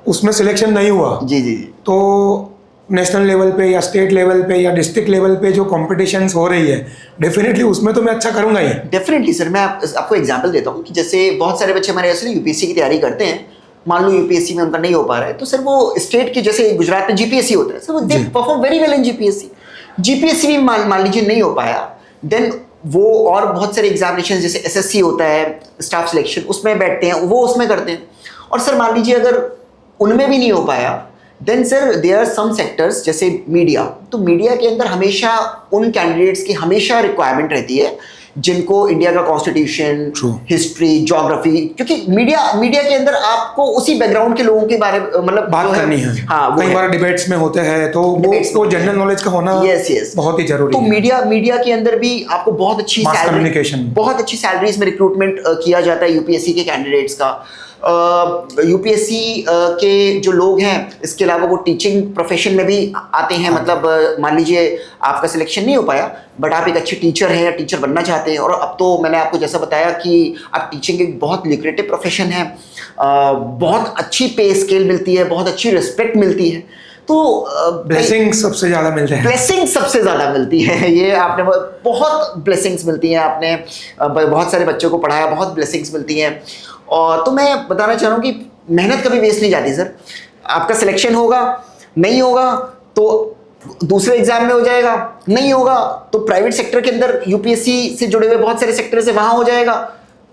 उसमें सिलेक्शन नहीं हुआ, जी जी जी। तो नेशनल लेवल पे या स्टेट लेवल पे या डिस्ट्रिक्ट लेवल पे जो कॉम्पिटिशन्स हो रही है, डेफिनेटली उसमें तो मैं अच्छा करूंगा ही। डेफिनेटली सर, मैं आपको एग्जांपल देता हूँ कि जैसे बहुत सारे बच्चे हमारे ऐसे यूपीएससी की तैयारी करते हैं, मान लो यूपीएससी में उनका नहीं हो पा रहा है, तो सर वो स्टेट के, जैसे गुजरात में जीपीएससी होता है सर, वो they perform very well in GPSC. GPSC भी मान लीजिए नहीं हो पाया, देन वो और बहुत सारे एग्जामिनेशन जैसे एसएससी होता है, स्टाफ सिलेक्शन, उसमें बैठते हैं, वो उसमें करते हैं। और सर मान लीजिए अगर उनमें भी नहीं हो पाया, then sir there are some sectors जैसे मीडिया, तो मीडिया के अंदर हमेशा उन कैंडिडेट्स की हमेशा रिक्वायरमेंट रहती है जिनको इंडिया का कॉन्स्टिट्यूशन, हिस्ट्री, ज्योग्राफी, क्योंकि मीडिया के अंदर आपको उसी बैकग्राउंड के लोगों के बारे में मतलब बात करनी है। हाँ, कई बार डिबेट्स में होते हैं, तो वो जनरल नॉलेज का होना यस बहुत ही जरूरी तो है। मीडिया के अंदर भी आपको बहुत अच्छी कम्युनिकेशन, बहुत अच्छी सैलरीज में रिक्रूटमेंट किया जाता है यूपीएससी के कैंडिडेट्स का। यूपीएससी के जो लोग हैं, इसके अलावा वो टीचिंग प्रोफेशन में भी आते हैं। मतलब मान लीजिए आपका सिलेक्शन नहीं हो पाया, बट आप एक अच्छे टीचर हैं या टीचर बनना चाहते हैं, और अब तो मैंने आपको जैसा बताया कि अब टीचिंग एक बहुत ल्यूक्रेटिव प्रोफेशन है, बहुत अच्छी पे स्केल मिलती है, बहुत अच्छी रिस्पेक्ट मिलती है। तो ब्लेसिंग सबसे ज़्यादा मिलते हैं। ब्लेसिंग सबसे ज़्यादा मिलती है, ये आपने बहुत ब्लेसिंग्स मिलती हैं, आपने बहुत सारे बच्चों को पढ़ाया, बहुत ब्लेसिंग्स मिलती हैं। और तो मैं बताना चाह रहा हूँ कि मेहनत कभी वेस्ट नहीं जाती सर। आपका सिलेक्शन होगा, नहीं होगा तो दूसरे एग्जाम में हो जाएगा, नहीं होगा तो प्राइवेट सेक्टर के अंदर यूपीएससी से जुड़े हुए बहुत सारे सेक्टर से वहाँ हो जाएगा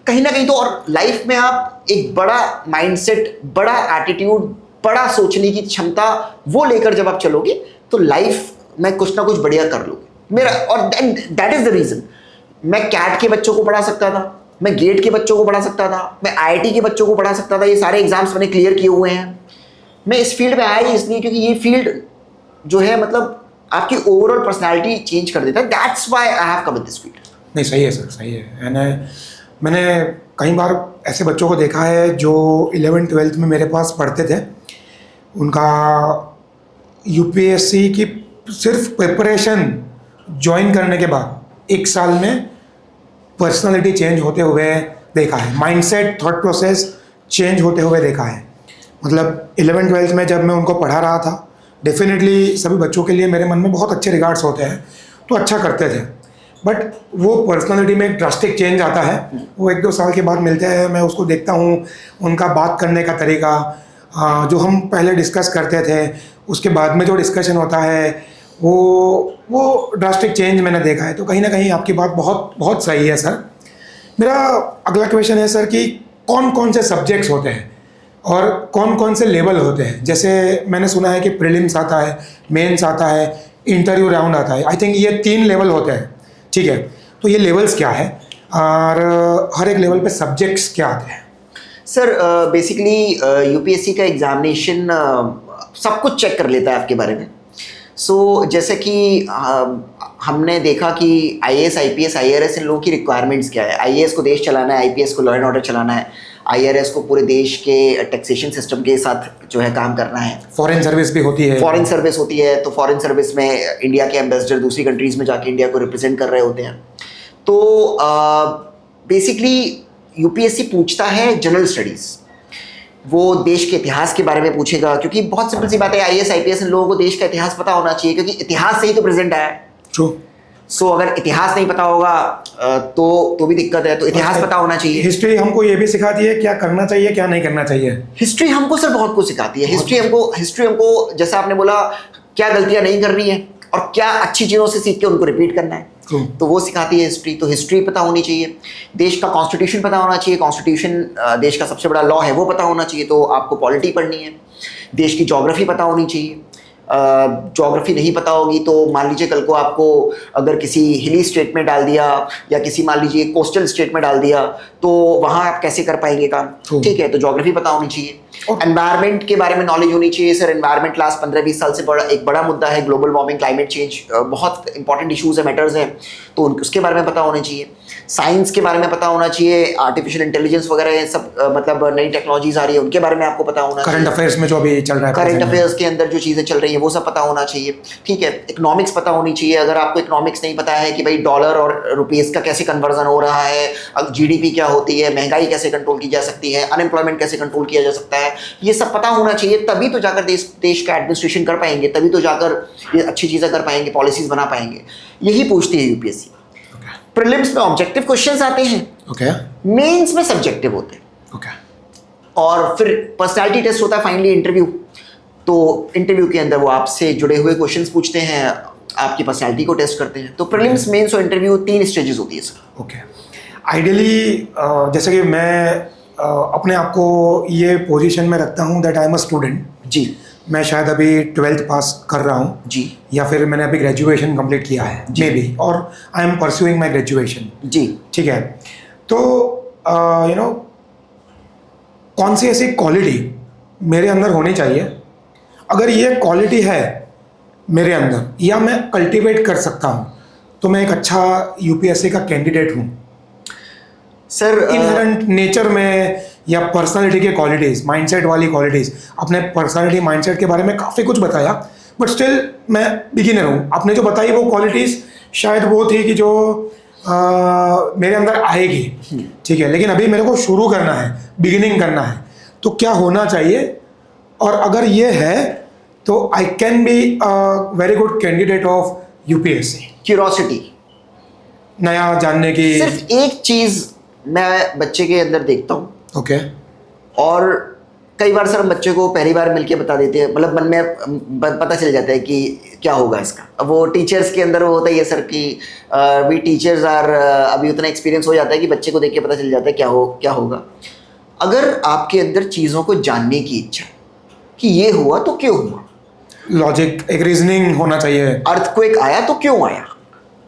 कहीं ना कहीं। तो और लाइफ में आप एक बड़ा माइंडसेट, बड़ा एटीट्यूड, बड़ा सोचने की क्षमता वो लेकर जब आप चलोगे तो लाइफ में कुछ ना कुछ बढ़िया कर लोगे मेरा। और दैट इज द रीजन मैं कैट के बच्चों को पढ़ा सकता था, मैं गेट के बच्चों को पढ़ा सकता था, मैं आईआईटी के बच्चों को पढ़ा सकता था। ये सारे एग्जाम्स मैंने क्लियर किए हुए हैं। मैं इस फील्ड में आया ही इसलिए क्योंकि ये फील्ड जो है मतलब आपकी ओवरऑल पर्सनालिटी चेंज कर देता है। That's why I have come in this field. नहीं, सही है सर, सही है। मैंने कई बार ऐसे बच्चों को देखा है जो 11th-12th में मेरे पास पढ़ते थे, उनका यूपीएससी की सिर्फ प्रिपरेशन ज्वाइन करने के बाद 1 साल में पर्सनालिटी चेंज होते हुए देखा है, माइंडसेट, थॉट प्रोसेस चेंज होते हुए देखा है। मतलब 11th-12th में जब मैं उनको पढ़ा रहा था, डेफिनेटली सभी बच्चों के लिए मेरे मन में बहुत अच्छे रिगार्ड्स होते हैं, तो अच्छा करते थे, बट वो पर्सनालिटी में एक ड्रास्टिक चेंज आता है। वो 1-2 साल के बाद मिलते हैं, मैं उसको देखता हूँ, उनका बात करने का तरीका, जो हम पहले डिस्कस करते थे उसके बाद में जो डिस्कशन होता है, वो ड्रास्टिक चेंज मैंने देखा है। तो कहीं ना कहीं आपकी बात बहुत बहुत सही है सर। मेरा अगला क्वेश्चन है सर कि कौन कौन से सब्जेक्ट्स होते हैं और कौन कौन से लेवल होते हैं? जैसे मैंने सुना है कि प्रीलिम्स आता है, मेंस आता है, इंटरव्यू राउंड आता है। आई थिंक ये 3 लेवल होते हैं, ठीक है? तो ये लेवल्स क्या है और हर एक लेवल पे सब्जेक्ट्स क्या आते हैं? सर बेसिकली यूपीएससी का एग्जामिनेशन सब कुछ चेक कर लेता है आपके बारे में। सो जैसे कि हमने देखा कि आईएएस, आईपीएस, आईआरएस इन लोगों की रिक्वायरमेंट्स क्या है। आईएएस को देश चलाना है, आईपीएस को लॉ एंड ऑर्डर चलाना है, आईआरएस को पूरे देश के टैक्सेशन सिस्टम के साथ जो है काम करना है। फॉरेन सर्विस भी होती है। फॉरेन सर्विस होती है, तो फॉरेन सर्विस में इंडिया के एम्बेसडर दूसरी कंट्रीज़ में जाके इंडिया को रिप्रेजेंट कर रहे होते हैं। तो बेसिकली यूपीएससी पूछता है जनरल स्टडीज़, वो देश के इतिहास के बारे में पूछेगा, क्योंकि बहुत सिंपल सी बात है, आईएएस आईपीएस इन लोगों को देश का इतिहास पता होना चाहिए, क्योंकि इतिहास से ही तो प्रेजेंट आया है। ट्रू। सो अगर इतिहास नहीं पता होगा तो भी दिक्कत है। तो इतिहास पता होना चाहिए। हिस्ट्री हमको ये भी सिखाती है क्या करना चाहिए, क्या नहीं करना चाहिए। हिस्ट्री हमको सर बहुत कुछ सिखाती है। हिस्ट्री हमको जैसा आपने बोला क्या गलतियां नहीं करनी है और क्या अच्छी चीज़ों से सीख के उनको रिपीट करना है, तो वो सिखाती है हिस्ट्री। तो हिस्ट्री पता होनी चाहिए, देश का कॉन्स्टिट्यूशन पता होना चाहिए, कॉन्स्टिट्यूशन देश का सबसे बड़ा लॉ है वो पता होना चाहिए, तो आपको पॉलिटी पढ़नी है। देश की ज्योग्राफी पता होनी चाहिए, ज्योग्राफी नहीं पता होगी तो मान लीजिए कल को आपको अगर किसी हिली स्टेट में डाल दिया या किसी मान लीजिए कोस्टल स्टेट में डाल दिया तो वहाँ आप कैसे कर पाएंगे काम, ठीक है। तो ज्योग्राफी पता होनी चाहिए। एनवायरनमेंट के बारे में नॉलेज होनी चाहिए सर। एनवायरनमेंट लास्ट 15-20 साल से एक बड़ा मुद्दा है, ग्लोबल वार्मिंग, क्लाइमेट चेंज, बहुत इंपॉर्टेंट इशूज है, मैटर्स हैं, तो उसके बारे में पता होना चाहिए। साइंस के बारे में पता होना चाहिए, आर्टिफिशियल इंटेलिजेंस वगैरह सब मतलब नई टेक्नोलॉजीज आ रही है उनके बारे में आपको पता होना चाहिए। करंट अफेयर्स में जो अभी चल रहा है, करंट अफेयर्स के अंदर जो चीज़ें चल रही हैं वो सब पता होना चाहिए, ठीक है। इकोनॉमिक्स पता होनी चाहिए। अगर आपको इकोनॉमिक्स नहीं पता है कि भाई डॉलर और रुपीज़ का कैसे कन्वर्जन हो रहा है, अब जीडीपी क्या होती है, महंगाई कैसे कंट्रोल की जा सकती है, अनएम्प्लॉयमेंट कैसे कंट्रोल किया जा सकता है, ये सब पता होना चाहिए। तभी तो जाकर देश का एडमिनिस्ट्रेशन कर पाएंगे, तभी तो जाकर ये अच्छी चीज़ें कर पाएंगे, पॉलिसीज बना पाएंगे। यही पूछती है यूपीएससी। प्रीलिम्स में ऑब्जेक्टिव क्वेश्चंस आते हैं, ओके, मेंस में सब्जेक्टिव होते हैं, ओके, और फिर पर्सनालिटी टेस्ट होता है फाइनली, इंटरव्यू। तो इंटरव्यू के अंदर वो आपसे जुड़े हुए क्वेश्चंस पूछते हैं, आपकी पर्सनालिटी को टेस्ट करते हैं। तो प्रीलिम्स, मेंस और इंटरव्यू 3 स्टेजेस होती है सर। ओके। आइडियली जैसे कि मैं अपने आप को ये पोजीशन में रखता हूँ that I am a student जी, मैं शायद अभी 12th पास कर रहा हूँ जी, या फिर मैंने अभी ग्रेजुएशन कंप्लीट किया है मे बी, और I am pursuing my graduation, जी, ठीक है। तो यू नो कौन सी ऐसी क्वालिटी मेरे अंदर होनी चाहिए, अगर ये क्वालिटी है मेरे अंदर या मैं कल्टीवेट कर सकता हूँ तो मैं एक अच्छा यूपीएससी का कैंडिडेट हूँ। सर इनहेरेंट नेचर में या पर्सनालिटी के क्वालिटीज़, माइंडसेट वाली क्वालिटीज़, अपने पर्सनालिटी माइंडसेट के बारे में काफ़ी कुछ बताया, बट स्टिल मैं बिगिनर हूँ। आपने जो बताई वो क्वालिटीज़ शायद वो थी कि जो मेरे अंदर आएगी, ठीक है, लेकिन अभी मेरे को शुरू करना है, बिगिनिंग करना है, तो क्या होना चाहिए, और अगर ये है तो I can be very good candidate of UPSC. Curiosity, नया जानने की, सिर्फ एक चीज़ मैं बच्चे के अंदर देखता हूँ, ओके, और कई बार सर हम बच्चे को पहली बार मिलके बता देते हैं, मतलब मन में पता चल जाता है कि क्या होगा इसका। अब वो टीचर्स के अंदर वो होता ही है सर कि वी टीचर्स आर, अभी उतना एक्सपीरियंस हो जाता है कि बच्चे को देख के पता चल जाता है क्या होगा। अगर आपके अंदर चीज़ों को जानने की इच्छा कि ये हुआ तो क्यों हुआ, लॉजिक, एक रीजनिंग होना चाहिए। अर्थक्वेक आया तो क्यों आया,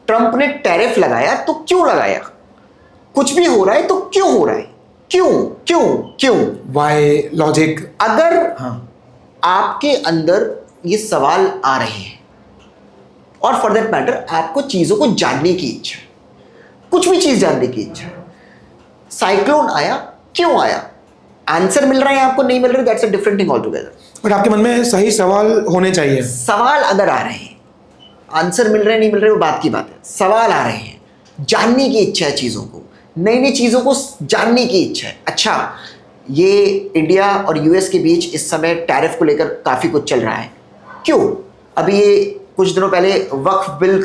ट्रंप ने टैरिफ लगाया तो क्यों लगाया, कुछ भी हो रहा है तो क्यों हो रहा है, क्यों क्यों क्यों, वाई, लॉजिक। अगर हाँ, आपके अंदर ये सवाल आ रहे हैं और फॉर दैट मैटर आपको चीजों को जानने की इच्छा, कुछ भी चीज जानने की इच्छा, साइक्लोन आया क्यों आया, आंसर मिल रहा है आपको नहीं मिल रहा है, that's a different thing all together. But आपके मन में सही सवाल होने चाहिए। सवाल अगर आ रहे हैं, आंसर मिल रहे हैं नहीं मिल रहे वो बात की बात है, सवाल आ रहे हैं, जानने की इच्छा है चीज़ों को, नई नई चीज़ों को जानने की इच्छा है। अच्छा, ये इंडिया और यूएस के बीच इस समय टैरिफ को लेकर काफ़ी कुछ चल रहा है, क्यों? अभी ये कुछ दिनों पहले वक्फ बिल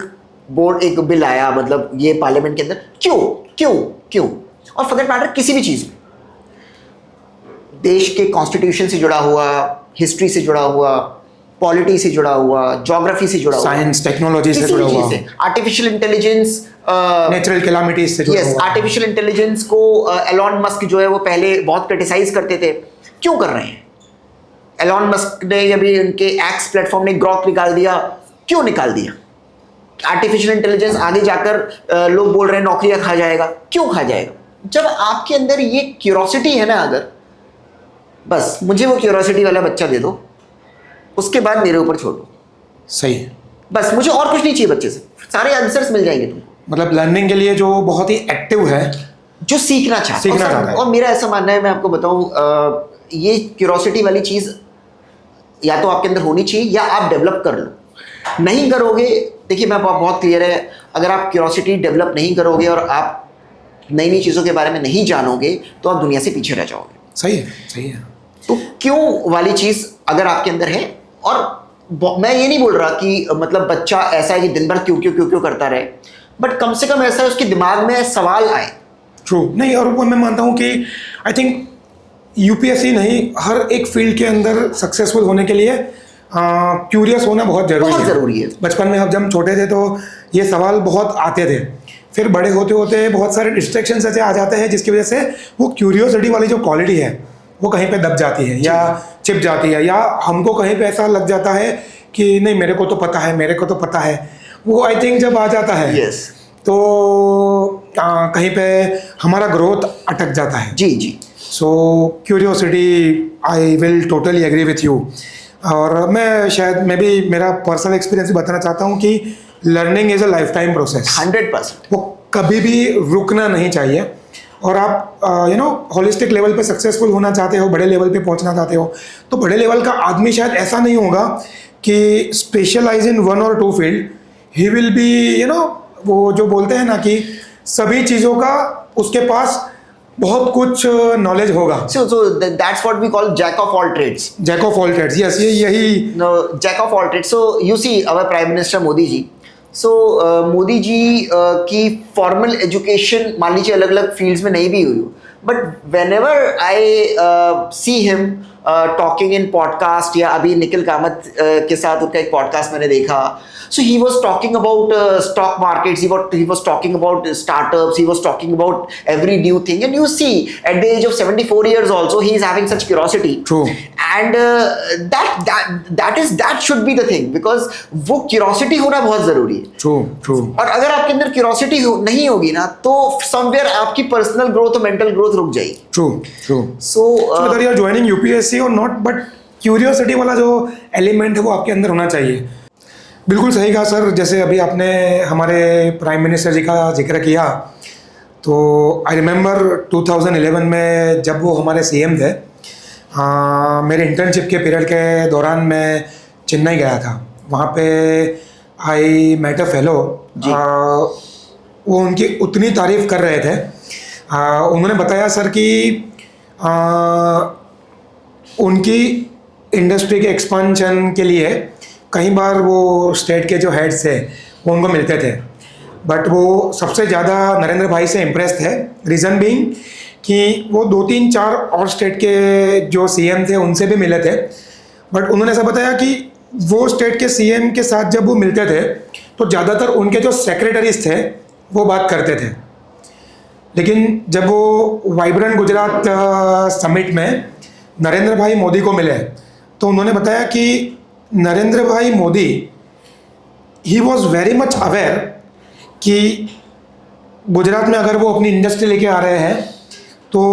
बोर्ड एक बिल आया, मतलब ये पार्लियामेंट के अंदर, क्यों क्यों क्यों? और फॉर दैट मैटर किसी भी चीज़ में, देश के कॉन्स्टिट्यूशन से जुड़ा हुआ, हिस्ट्री से जुड़ा हुआ, पॉलिटी से जुड़ा हुआ, ज्योग्राफी से जुड़ा हुआ, साइंस टेक्नोलॉजी से जुड़ा हुआ, आर्टिफिशियल इंटेलिजेंस, नेचुरल कैलामिटीज से जुड़ा हुआ। आर्टिफिशियल इंटेलिजेंस को एलॉन मस्क जो है वो पहले बहुत क्रिटिसाइज करते थे, क्यों कर रहे हैं? एलॉन मस्क ने अभी उनके एक्स प्लेटफॉर्म ने ग्रॉक निकाल दिया, क्यों निकाल दिया? आर्टिफिशियल इंटेलिजेंस आगे जाकर लोग बोल रहे हैं नौकरियां खा जाएगा, क्यों खा जाएगा? जब आपके अंदर ये क्यूरोसिटी है ना, अगर बस मुझे वो क्यूरोसिटी वाला बच्चा दे दो, उसके बाद मेरे ऊपर छोड़ दो, सही है। बस मुझे और कुछ नहीं चाहिए बच्चे से, सारे आंसर्स मिल जाएंगे तुमको। मतलब लर्निंग के लिए जो बहुत ही एक्टिव है, जो सीखना चाहता है। और मेरा ऐसा मानना है, मैं आपको बताऊं, ये क्यूरोसिटी वाली चीज़ या तो आपके अंदर होनी चाहिए या आप डेवलप कर लो। नहीं करोगे, देखिए मैं बहुत क्लियर है, अगर आप क्यूरोसिटी डेवलप नहीं करोगे और आप नई नई चीज़ों के बारे में नहीं जानोगे तो आप दुनिया से पीछे रह जाओगे। सही है, सही है। तो क्यों वाली चीज़ अगर आपके अंदर है, और मैं ये नहीं बोल रहा कि मतलब बच्चा ऐसा है कि दिन भर क्यों क्यों क्यों क्यों करता रहे, बट कम से कम ऐसा है उसके दिमाग में सवाल आए। ट्रू, नहीं, और वो मैं मानता हूँ कि आई थिंक यूपीएससी नहीं, हर एक फील्ड के अंदर सक्सेसफुल होने के लिए क्यूरियस होना बहुत ज़रूरी है। बचपन में जब हम छोटे थे तो ये सवाल बहुत आते थे, फिर बड़े होते होते बहुत सारे डिस्ट्रैक्शंस ऐसे आ जाते हैं जिसकी वजह से वो क्यूरियोसिटी वाली जो क्वालिटी है वो कहीं पे दब जाती है या चिप जाती है, या हमको कहीं पे ऐसा लग जाता है कि नहीं मेरे को तो पता है, मेरे को तो पता है, वो आई थिंक जब आ जाता है यस तो कहीं पे हमारा ग्रोथ अटक जाता है। जी जी so curiosity, I will totally agree with you. और मैं भी मेरा पर्सनल एक्सपीरियंस बताना चाहता हूँ कि learning is a life time process. 100%। वो कभी भी रुकना नहीं चाहिए। और आप होलिस्टिक लेवल पे सक्सेसफुल होना चाहते हो, बड़े लेवल पे पहुंचना चाहते हो, तो बड़े लेवल का आदमी शायद ऐसा नहीं होगा कि स्पेशलाइज इन वन और two field. He will be वो जो बोलते हैं ना कि सभी चीज़ों का उसके पास बहुत कुछ नॉलेज होगा। So that's what we call jack of all trades. Jack of all trades, yes, यही No, jack of all trades. So you see our Prime Minister Modi ji. So Modi ji की फॉर्मल एजुकेशन मान लीजिए अलग अलग fields में नहीं भी हुई, but when ever I see him talking in podcast, या अभी निखिल कामत के साथ उनका एक पॉडकास्ट मैंने देखा, so he was talking about stock markets, he was talking about startups, he was talking about every new thing, and you see at the age of 74 years also he is having such curiosity. True. And that should be the thing, because वो curiosity होना बहुत जरूरी है। True. और अगर आपके अंदर curiosity नहीं होगी ना, तो समवेयर आपकी पर्सनल ग्रोथ और मेंटल ग्रोथ रुक जाएगी। True. So whether you are joining UPSC or not, but curiosity वाला जो एलिमेंट है वो आपके अंदर होना चाहिए। बिल्कुल सही कहा सर। जैसे अभी आपने हमारे प्राइम मिनिस्टर जी का जिक्र किया, तो आई रिमेंबर 2011 में जब वो हमारे CM थे, मेरे इंटर्नशिप के पीरियड के दौरान मैं चेन्नई गया था। वहाँ पे आई मेट अ फेलो, वो उनकी उतनी तारीफ़ कर रहे थे। उन्होंने बताया सर कि उनकी इंडस्ट्री के एक्सपांशन के लिए कई बार वो स्टेट के जो हेड्स थे वो उनको मिलते थे, बट वो सबसे ज़्यादा नरेंद्र भाई से इम्प्रेस थे। रीज़न बीइंग कि वो 2-3-4 और स्टेट के जो CM थे उनसे भी मिले थे, बट उन्होंने ऐसा बताया कि वो स्टेट के CM के साथ जब वो मिलते थे तो ज़्यादातर उनके जो सेक्रेटरीज थे वो बात करते थे। लेकिन जब वो वाइब्रेंट गुजरात समिट में नरेंद्र भाई मोदी को मिले तो उन्होंने बताया कि नरेंद्र भाई मोदी ही वॉज वेरी मच अवेयर कि गुजरात में अगर वो अपनी इंडस्ट्री लेके आ रहे हैं तो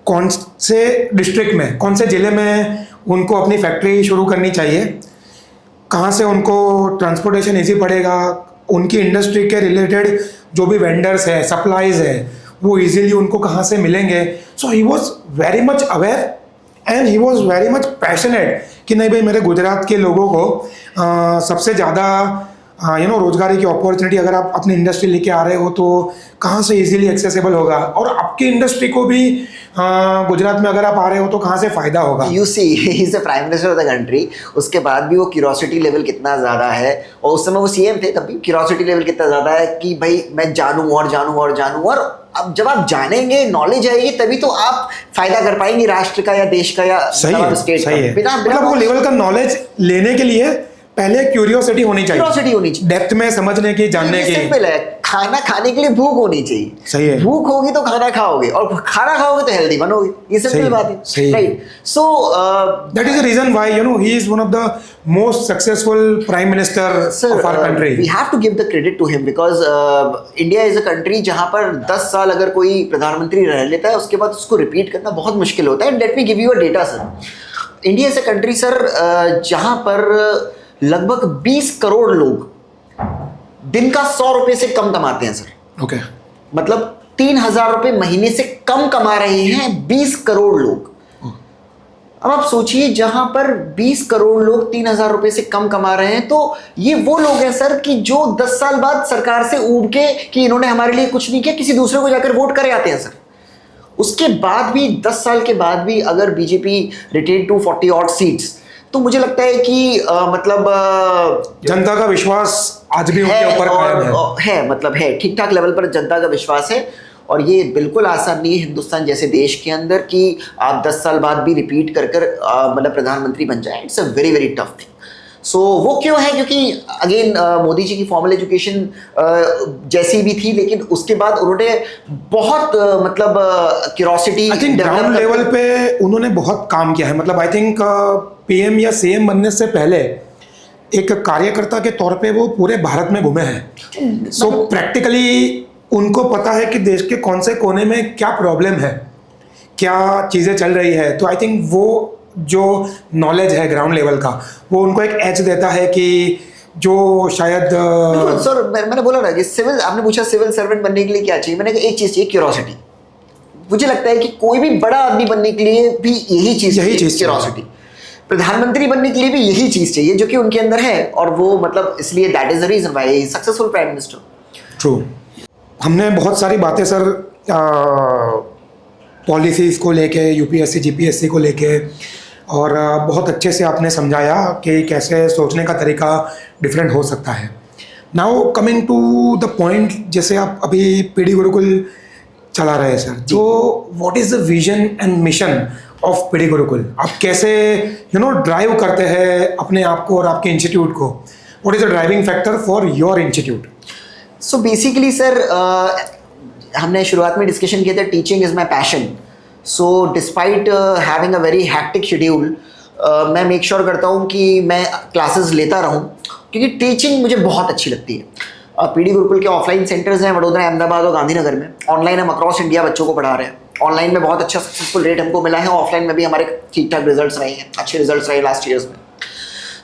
कौन से डिस्ट्रिक्ट में, कौन से ज़िले में उनको अपनी फैक्ट्री शुरू करनी चाहिए, कहाँ से उनको ट्रांसपोर्टेशन ईजी पड़ेगा, उनकी इंडस्ट्री के रिलेटेड जो भी वेंडर्स है, सप्लाईज है, वो इजीली उनको कहाँ से मिलेंगे। So he was very much aware and he was very much passionate कि नहीं भाई मेरे गुजरात के लोगों को सबसे ज़्यादा रोजगारी की अपॉर्चुनिटी अगर आप अपनी इंडस्ट्री लेके आ रहे हो तो कहाँ से इजीली एक्सेसिबल होगा, और आपकी इंडस्ट्री को भी गुजरात में अगर आप आ रहे हो तो कहाँ से फ़ायदा होगा। You see he is the prime minister of the country, उसके बाद भी वो क्यूरोसिटी लेवल कितना ज़्यादा है, और उस समय वो CM थे तब भी क्यूरोसिटी लेवल कितना ज़्यादा है कि भाई मैं जानूँ और अब जब आप जानेंगे, नॉलेज आएगी, तभी तो आप फायदा कर पाएंगे राष्ट्र का या देश का या स्टेट का। मतलब वो लेवल का नॉलेज लेने के लिए पहले क्यूरियोसिटी होनी चाहिए, डेप्थ में समझने की, जानने की। सिंपल है, खाना खाने के लिए भूख होनी चाहिए। सही है। भूख होगी तो खाना खाओगे, और खाना खाओगे तो हेल्दी बनोगे। ये सिंपल बात है, right? So that is the reason why he is one of the most successful prime minister of our country. We have to give the credit to him, because India is a country जहां पर 10 साल अगर कोई प्रधानमंत्री रह लेता है उसके बाद उसको रिपीट करना बहुत मुश्किल होता है। And let me give you a data sir. India is a country sir जहां पर लगभग 20 करोड़ लोग दिन का 100 रुपए से कम कमाते हैं सर। ओके। मतलब 3,000 रुपए महीने से कम कमा रहे हैं 20 करोड़ लोग। अब आप सोचिए, जहां पर 20 करोड़ लोग 3,000 रुपए से कम कमा रहे हैं, तो ये वो लोग हैं सर कि जो 10 साल बाद सरकार से ऊब के कि इन्होंने हमारे लिए कुछ नहीं किया, किसी दूसरे को जाकर वोट करे आते हैं सर। उसके बाद भी 10 साल के बाद भी अगर BJP retain to 40 odd seats, तो मुझे लगता है कि मतलब जनता का विश्वास आज भी उनके ऊपर कायम है, मतलब है, ठीक ठाक लेवल पर जनता का विश्वास है। और ये बिल्कुल आसान नहीं है हिंदुस्तान जैसे देश के अंदर कि आप 10 साल बाद भी रिपीट कर मतलब प्रधानमंत्री बन जाए। It's a very very tough thing. So वो क्यों है? क्योंकि अगेन मोदी जी की फॉर्मल एजुकेशन जैसी भी थी, लेकिन उसके बाद उन्होंने बहुत मतलब curiosity, I think ground level पे उन्होंने बहुत काम किया है। मतलब आई थिंक PM या CM बनने से पहले एक कार्यकर्ता के तौर पे वो पूरे भारत में घूमे हैं, सो प्रैक्टिकली उनको पता है कि देश के कौन से कोने में क्या प्रॉब्लम है, क्या चीज़ें चल रही है। तो आई थिंक वो जो नॉलेज है ग्राउंड लेवल का, वो उनको एक एज देता है कि जो शायद सर मैंने बोला ना कि सिविल, आपने पूछा सिविल सर्वेंट बनने के लिए क्या चाहिए, मैंने कहा एक चीज़ चाहिए, क्यूरोसिटी। मुझे लगता है कि कोई भी बड़ा आदमी बनने के लिए भी यही चीज़ क्यूरोसिटी। प्रधानमंत्री बनने के लिए भी यही चीज़ चाहिए जो कि उनके अंदर है, और वो मतलब इसलिए that is the reason why successful prime minister. True. हमने बहुत सारी बातें सर पॉलिसीज़ को लेके, यूपीएससी जीपीएससी को लेके, और बहुत अच्छे से आपने समझाया कि कैसे सोचने का तरीका डिफरेंट हो सकता है। Now coming to the point, जैसे आप अभी पीडी गुरुकुल चला रहे हैं सर, तो what is the vision and mission of PD Gurukul? आप कैसे ड्राइव करते हैं अपने आप को और आपके इंस्टीट्यूट को? What is the driving factor for your institute? So basically sir, हमने शुरुआत में डिस्कशन किया था, teaching is my passion. So despite having a very hectic schedule, मैं मेक श्योर करता हूँ कि मैं क्लासेस लेता रहूँ, क्योंकि टीचिंग मुझे बहुत अच्छी लगती है। पीडी गुरुकुल के ऑफलाइन सेंटर्स हैं वडोदरा, अहमदाबाद और गांधीनगर में। ऑनलाइन हम अक्रॉस इंडिया बच्चों को पढ़ा रहे हैं। ऑनलाइन में बहुत अच्छा सक्सेसफुल रेट हमको मिला है, ऑफलाइन में भी हमारे ठीक ठाक रिजल्ट्स रहे हैं, अच्छे रिजल्ट्स रहे लास्ट ईयर्स में।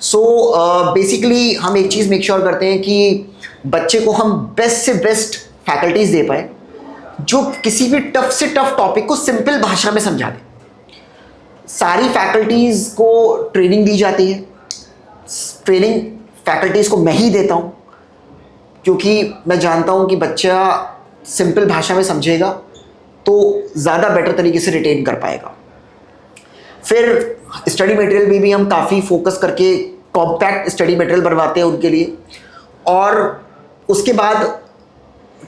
सो बेसिकली हम एक चीज़ मेक श्योर करते हैं कि बच्चे को हम बेस्ट से बेस्ट फैकल्टीज़ दे पाए जो किसी भी टफ से टफ टॉपिक को सिंपल भाषा में समझा दे। सारी फैकल्टीज़ को ट्रेनिंग दी जाती है। ट्रेनिंग फैकल्टीज़ को मैं ही देता हूँ, क्योंकि मैं जानता हूँ कि बच्चा सिंपल भाषा में समझेगा तो ज़्यादा बेटर तरीके से रिटेन कर पाएगा। फिर स्टडी मटेरियल में भी हम काफ़ी फोकस करके कॉम्पैक्ट स्टडी मटेरियल बनवाते हैं उनके लिए, और उसके बाद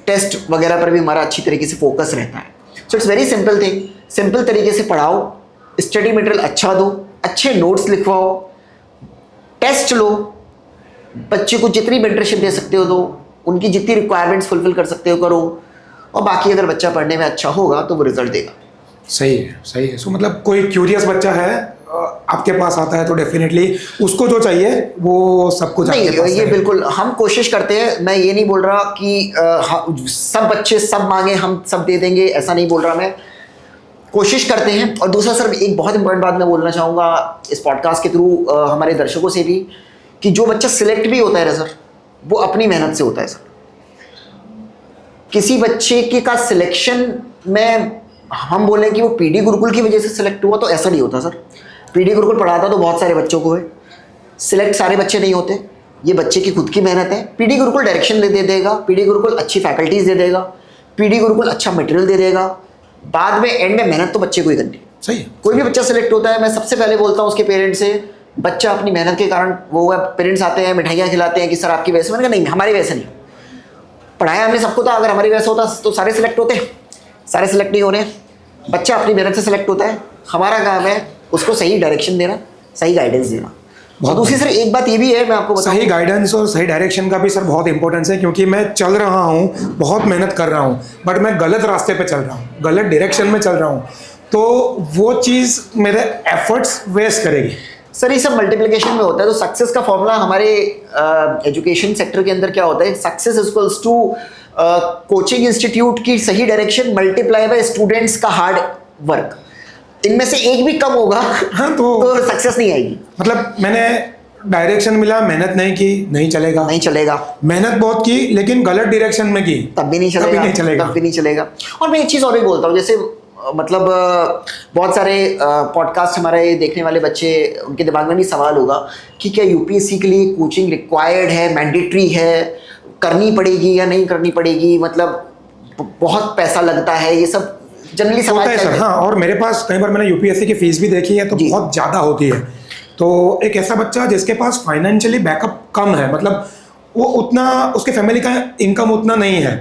टेस्ट वगैरह पर भी हमारा अच्छी तरीके से फोकस रहता है। So it's very simple thing, simple तरीके से पढ़ाओ, स्टडी मटेरियल अच्छा दो, अच्छे नोट्स लिखवाओ, टेस्ट लो, बच्चे को जितनी मेंटरशिप दे सकते हो दो, उनकी जितनी रिक्वायरमेंट्स फुलफिल कर सकते हो करो, और बाकी अगर बच्चा पढ़ने में अच्छा होगा तो वो रिजल्ट देगा। सही है, सही है। सो मतलब कोई क्यूरियस बच्चा है आपके पास आता है तो डेफिनेटली उसको जो चाहिए वो सब कुछ नहीं, आपके पास ये बिल्कुल हम कोशिश करते हैं। मैं ये नहीं बोल रहा कि सब बच्चे सब मांगे हम सब दे देंगे, ऐसा नहीं बोल रहा मैं। कोशिश करते हैं। और दूसरा सर, एक बहुत इंपॉर्टेंट बात मैं बोलना चाहूँगा इस पॉडकास्ट के थ्रू हमारे दर्शकों से भी, कि जो बच्चा सिलेक्ट भी होता है सर, वो अपनी मेहनत से होता है सर। किसी बच्चे के का सिलेक्शन में हम बोले कि वो पीडी गुरुकुल की वजह से सिलेक्ट हुआ, तो ऐसा नहीं होता सर। पीडी गुरुकुल पढ़ाता तो बहुत सारे बच्चों को है, सिलेक्ट सारे बच्चे नहीं होते, ये बच्चे की खुद की मेहनत है। पीडी गुरुकुल डायरेक्शन दे देगा, पीडी गुरुकुल अच्छी फैकल्टीज दे देगा, पीडी गुरुकुल अच्छा मटेरियल दे देगा, बाद में एंड में मेहनत तो बच्चे को ही करनी है। सही है। कोई भी बच्चा सिलेक्ट होता है, मैं सबसे पहले बोलता हूँ उसके पेरेंट्स से, बच्चा अपनी मेहनत के कारण वो पेरेंट्स आते हैं मिठाइयाँ खिलाते हैं कि सर आपकी वजह से। मैंने कहा नहीं, हमारी वजह से नहीं, पढ़ाया हमने सबको था, अगर हमारी वजह से होता तो सारे सिलेक्ट होते, सारे सिलेक्ट नहीं हो रहे। बच्चा अपनी मेहनत से सिलेक्ट होता है, हमारा काम है उसको सही डायरेक्शन देना, सही गाइडेंस देना। और दूसरी सर एक बात ये भी है, मैं आपको बताऊं, सही गाइडेंस और सही डायरेक्शन का भी सर बहुत इंपॉर्टेंस है, क्योंकि मैं चल रहा हूँ, बहुत मेहनत कर रहा हूँ, बट मैं गलत रास्ते पे चल रहा हूँ, गलत डायरेक्शन में चल रहा हूँ, तो वो चीज़ मेरे एफर्ट्स वेस्ट करेगी। सर ये सब मल्टीप्लिकेशन में होता है। तो सक्सेस का फॉर्मूला हमारे एजुकेशन सेक्टर के अंदर क्या होता है, success equals to coaching institute की सही डायरेक्शन मल्टीप्लाई बाय स्टूडेंट्स का हार्ड वर्क। इनमें से एक भी कम होगा हाँ, तो सक्सेस नहीं आएगी। मतलब मैंने डायरेक्शन मिला, मेहनत नहीं की, नहीं चलेगा, नहीं चलेगा। मेहनत बहुत की लेकिन गलत डायरेक्शन में की, तब भी नहीं चलेगा, तब भी नहीं चलेगा। और मैं एक चीज़ और भी बोलता हूँ, जैसे मतलब बहुत सारे पॉडकास्ट हमारे देखने वाले बच्चे, उनके दिमाग में भी सवाल होगा कि क्या यूपीएससी के लिए कोचिंग रिक्वायर्ड है, मैंडेटरी है, करनी पड़ेगी या नहीं करनी पड़ेगी, मतलब बहुत पैसा लगता है, ये सब जनरली होता है सर। हाँ, और मेरे पास कई बार मैंने यूपीएससी की फीस भी देखी है तो बहुत ज़्यादा होती है। तो एक ऐसा बच्चा जिसके पास फाइनेंशियली बैकअप कम है, मतलब वो उतना, उसके फैमिली का इनकम उतना नहीं है,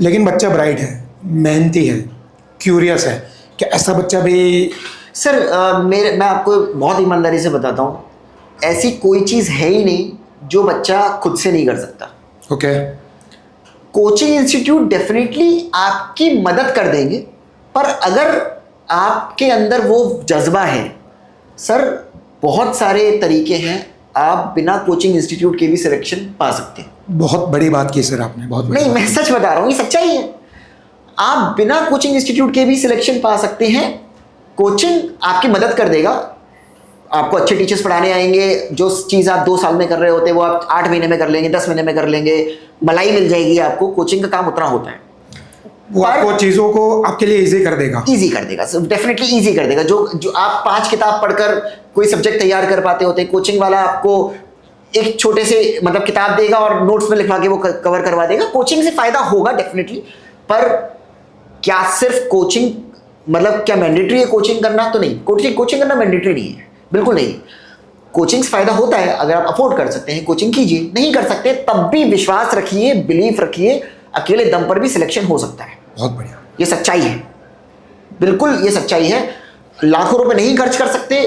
लेकिन बच्चा ब्राइट है, मेहनती है, क्यूरियस है, क्या ऐसा बच्चा भी? सर मैं आपको बहुत ईमानदारी से बताता हूँ, ऐसी कोई चीज़ है ही नहीं जो बच्चा खुद से नहीं कर सकता। ओके। कोचिंग इंस्टीट्यूट डेफिनेटली आपकी मदद कर देंगे, पर अगर आपके अंदर वो जज्बा है, सर बहुत सारे तरीके हैं आप बिना कोचिंग इंस्टीट्यूट के भी सिलेक्शन पा सकते हैं। बहुत बड़ी बात की सर आपने, बहुत बड़ी नहीं, बात मैं सच बता रहा हूँ, ये सच्चाई है। आप बिना कोचिंग इंस्टीट्यूट के भी सिलेक्शन पा सकते हैं। कोचिंग आपकी मदद कर देगा, आपको अच्छे टीचर्स पढ़ाने आएंगे, जो चीज़ आप 2 साल में कर रहे होते वो आप 8 महीने में कर लेंगे, 10 महीने में कर लेंगे, मलाई मिल जाएगी आपको। कोचिंग का काम उतना होता है, वो आपको चीज़ों को आपके लिए इजी कर देगा। इजी कर देगा, डेफिनेटली इजी कर देगा। जो आप 5 किताब पढ़कर कोई सब्जेक्ट तैयार कर पाते होते, कोचिंग वाला आपको एक छोटे से मतलब किताब देगा और नोट्स में लिखवा के वो कवर करवा देगा। कोचिंग से फायदा होगा डेफिनेटली, पर क्या सिर्फ कोचिंग मतलब क्या मैंडेटरी है कोचिंग करना? तो नहीं, कोचिंग करना मैंडेटरी नहीं है, बिल्कुल नहीं। कोचिंग से फायदा होता है, अगर आप अफोर्ड कर सकते हैं कोचिंग कीजिए, नहीं कर सकते तब भी विश्वास रखिए, बिलीफ रखिए, अकेले दम पर भी सिलेक्शन हो सकता है। बहुत बढ़िया, ये सच्चाई है, बिल्कुल ये सच्चाई है। लाखों रुपए नहीं खर्च कर सकते,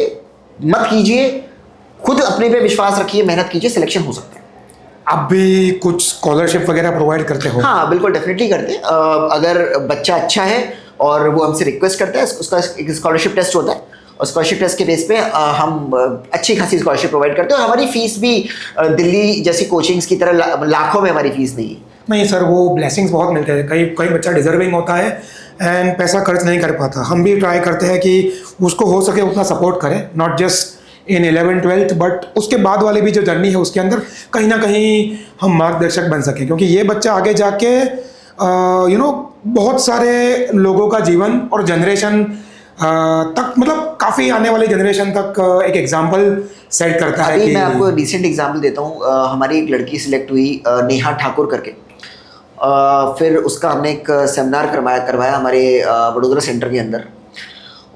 मत कीजिए, खुद अपने पे विश्वास रखिए, मेहनत कीजिए, सिलेक्शन हो सकता है। आप भी कुछ स्कॉलरशिप वगैरह प्रोवाइड करते हो? हाँ बिल्कुल, डेफिनेटली करते हैं। अगर बच्चा अच्छा है और वो हमसे रिक्वेस्ट करता है, उसका एक स्कॉलरशिप टेस्ट होता है और स्कॉलरशिप टेस्ट के बेस पे हम अच्छी खासी स्कॉलरशिप प्रोवाइड करते हैं। और हमारी फीस भी दिल्ली जैसी कोचिंग्स की तरह लाखों में हमारी फीस नहीं है। नहीं सर, वो ब्लेसिंग्स बहुत मिलते हैं। कई बच्चा डिजर्विंग होता है एंड पैसा खर्च नहीं कर पाता। हम भी ट्राई करते हैं कि उसको हो सके उतना सपोर्ट करें, not just in 11th-12th but उसके बाद वाली भी जो जर्नी है उसके अंदर कहीं ना कहीं हम मार्गदर्शक बन सकें, क्योंकि ये बच्चा आगे जाके बहुत सारे लोगों का जीवन और जनरेशन तक, मतलब काफ़ी आने वाली जनरेशन तक एक एग्जाम्पल सेट करता है। अभी मैं आपको रिसेंट एग्जाम्पल देता हूँ। हमारी एक लड़की सिलेक्ट हुई, नेहा ठाकुर करके। फिर उसका हमने एक सेमिनार करवाया हमारे वडोदरा सेंटर के अंदर,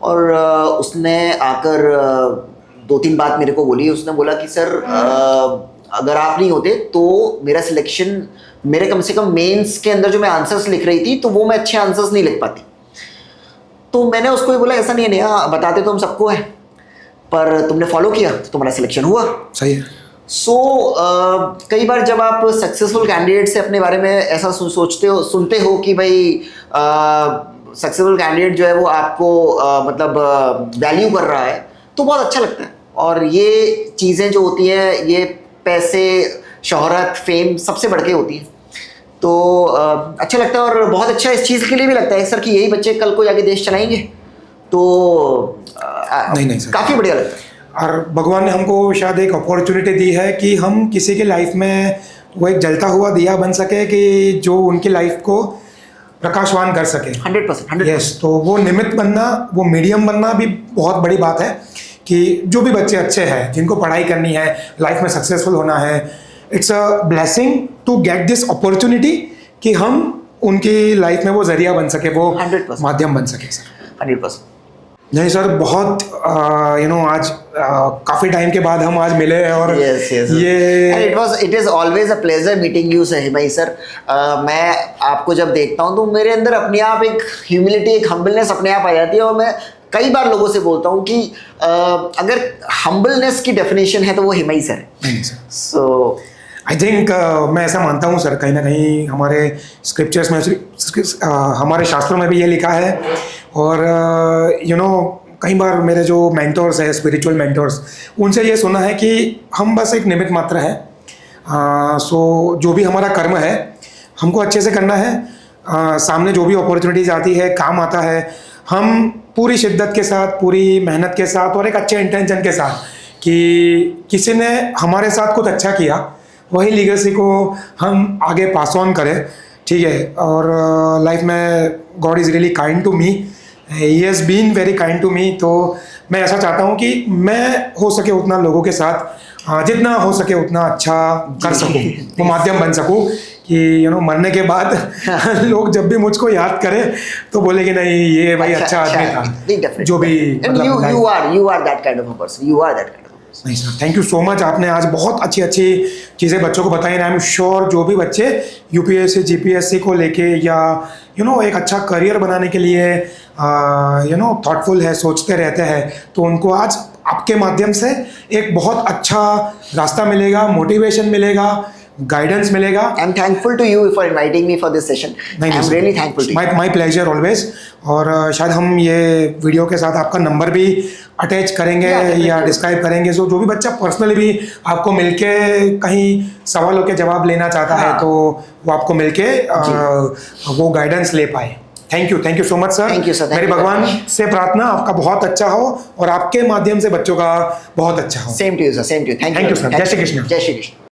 और उसने आकर 2-3 बात मेरे को बोली। उसने बोला कि सर अगर आप नहीं होते तो मेरा सिलेक्शन, मेरे कम से कम मेंस के अंदर जो मैं आंसर्स लिख रही थी तो वो मैं अच्छे आंसर्स नहीं लिख पाती। तो मैंने उसको ही बोला ऐसा नहीं है नेहा, बताते तो हम सबको है, पर तुमने फॉलो किया तो तुम्हारा सिलेक्शन हुआ। सही है। कई बार जब आप सक्सेसफुल कैंडिडेट से अपने बारे में ऐसा सुनते हो कि भाई सक्सेसफुल कैंडिडेट जो है वो आपको मतलब वैल्यू कर रहा है, तो बहुत अच्छा लगता है। और ये चीज़ें जो होती हैं, ये पैसे, शोहरत, फेम सबसे बढ़ के होती है, तो अच्छा लगता है। और बहुत अच्छा इस चीज़ के लिए भी लगता है सर कि यही बच्चे कल को जाके देश चलाएंगे, तो नहीं सर, काफ़ी बढ़िया लगता है। और भगवान ने हमको शायद एक अपॉर्चुनिटी दी है कि हम किसी की लाइफ में वो एक जलता हुआ दिया बन सके कि जो उनकी लाइफ को प्रकाशवान कर सके। 100%। यस, तो वो निमित्त बनना, वो मीडियम बनना भी बहुत बड़ी बात है कि जो भी बच्चे अच्छे हैं, जिनको पढ़ाई करनी है, लाइफ में सक्सेसफुल होना है, it's a blessing to get this opportunity कि हम उनकी लाइफ में वो जरिया बन सके, वो 100% माध्यम बन सके सर। 100%। नहीं सर, बहुत आज काफ़ी टाइम के बाद हम आज मिले हैं और yes. ये it is always a pleasure meeting you भाई सर। मैं आपको जब देखता हूँ तो मेरे अंदर अपने आप एक ह्यूमिलिटी, एक हम्बलनेस अपने आप आ जाती है। और मैं कई बार लोगों से बोलता हूँ कि अगर हम्बलनेस की डेफिनेशन है तो वो हिमाई सर है। सो आई थिंक मैं ऐसा मानता हूँ सर, कहीं ना कहीं हमारे स्क्रिप्चर्स में, हमारे शास्त्रों में भी ये लिखा है। और कई बार मेरे जो मेंटोर्स हैं, स्पिरिचुअल मेंटोर्स, उनसे ये सुना है कि हम बस एक निमित्त मात्र है। सो जो भी हमारा कर्म है हमको अच्छे से करना है। सामने जो भी अपॉर्चुनिटीज आती है, काम आता है, हम पूरी शिद्दत के साथ, पूरी मेहनत के साथ और एक अच्छे इंटेंशन के साथ कि किसी ने हमारे साथ कुछ अच्छा किया, वही लीगेसी को हम आगे पास ऑन करें। ठीक है। और लाइफ में God is really kind to me, he has been very kind to me. तो मैं ऐसा चाहता हूँ कि मैं हो सके उतना लोगों के साथ जितना हो सके उतना अच्छा कर सकूँ, वो माध्यम बन सकूँ कि मरने के बाद लोग जब भी मुझको याद करें तो बोले कि नहीं ये भाई अच्छा आदमी था, जो भी you are that kind of a person. You are that kind of a person. नहीं sir, thank you so much. आपने आज बहुत अच्छी अच्छी चीज़ें बच्चों को बताई। आई एम श्योर जो भी बच्चे यूपीएससी जीपीएससी को लेके या एक अच्छा करियर बनाने के लिए थॉटफुल है, सोचते रहते हैं, तो उनको आज आपके माध्यम से एक बहुत अच्छा रास्ता मिलेगा, मोटिवेशन मिलेगा, गाइडेंस मिलेगा। I am thankful to you for inviting me for this session. I am really thankful to my pleasure always. और शायद हम ये वीडियो के साथ आपका नंबर भी अटैच करेंगे या डिस्क्राइब करेंगे, सो जो भी बच्चा पर्सनली भी आपको मिलके कहीं सवालों के जवाब लेना चाहता है तो वो आपको मिलके वो गाइडेंस ले पाए। Thank you so much sir. Thank you, sir. Thank मेरी you very भगवान much. से प्रार्थना आपका बहुत अच्छा हो और आपके माध्यम से बच्चों का बहुत अच्छा हो। Same to you sir, same to you. Thank Thank you, sir. जय श्री कृष्ण। जय श्री कृष्ण।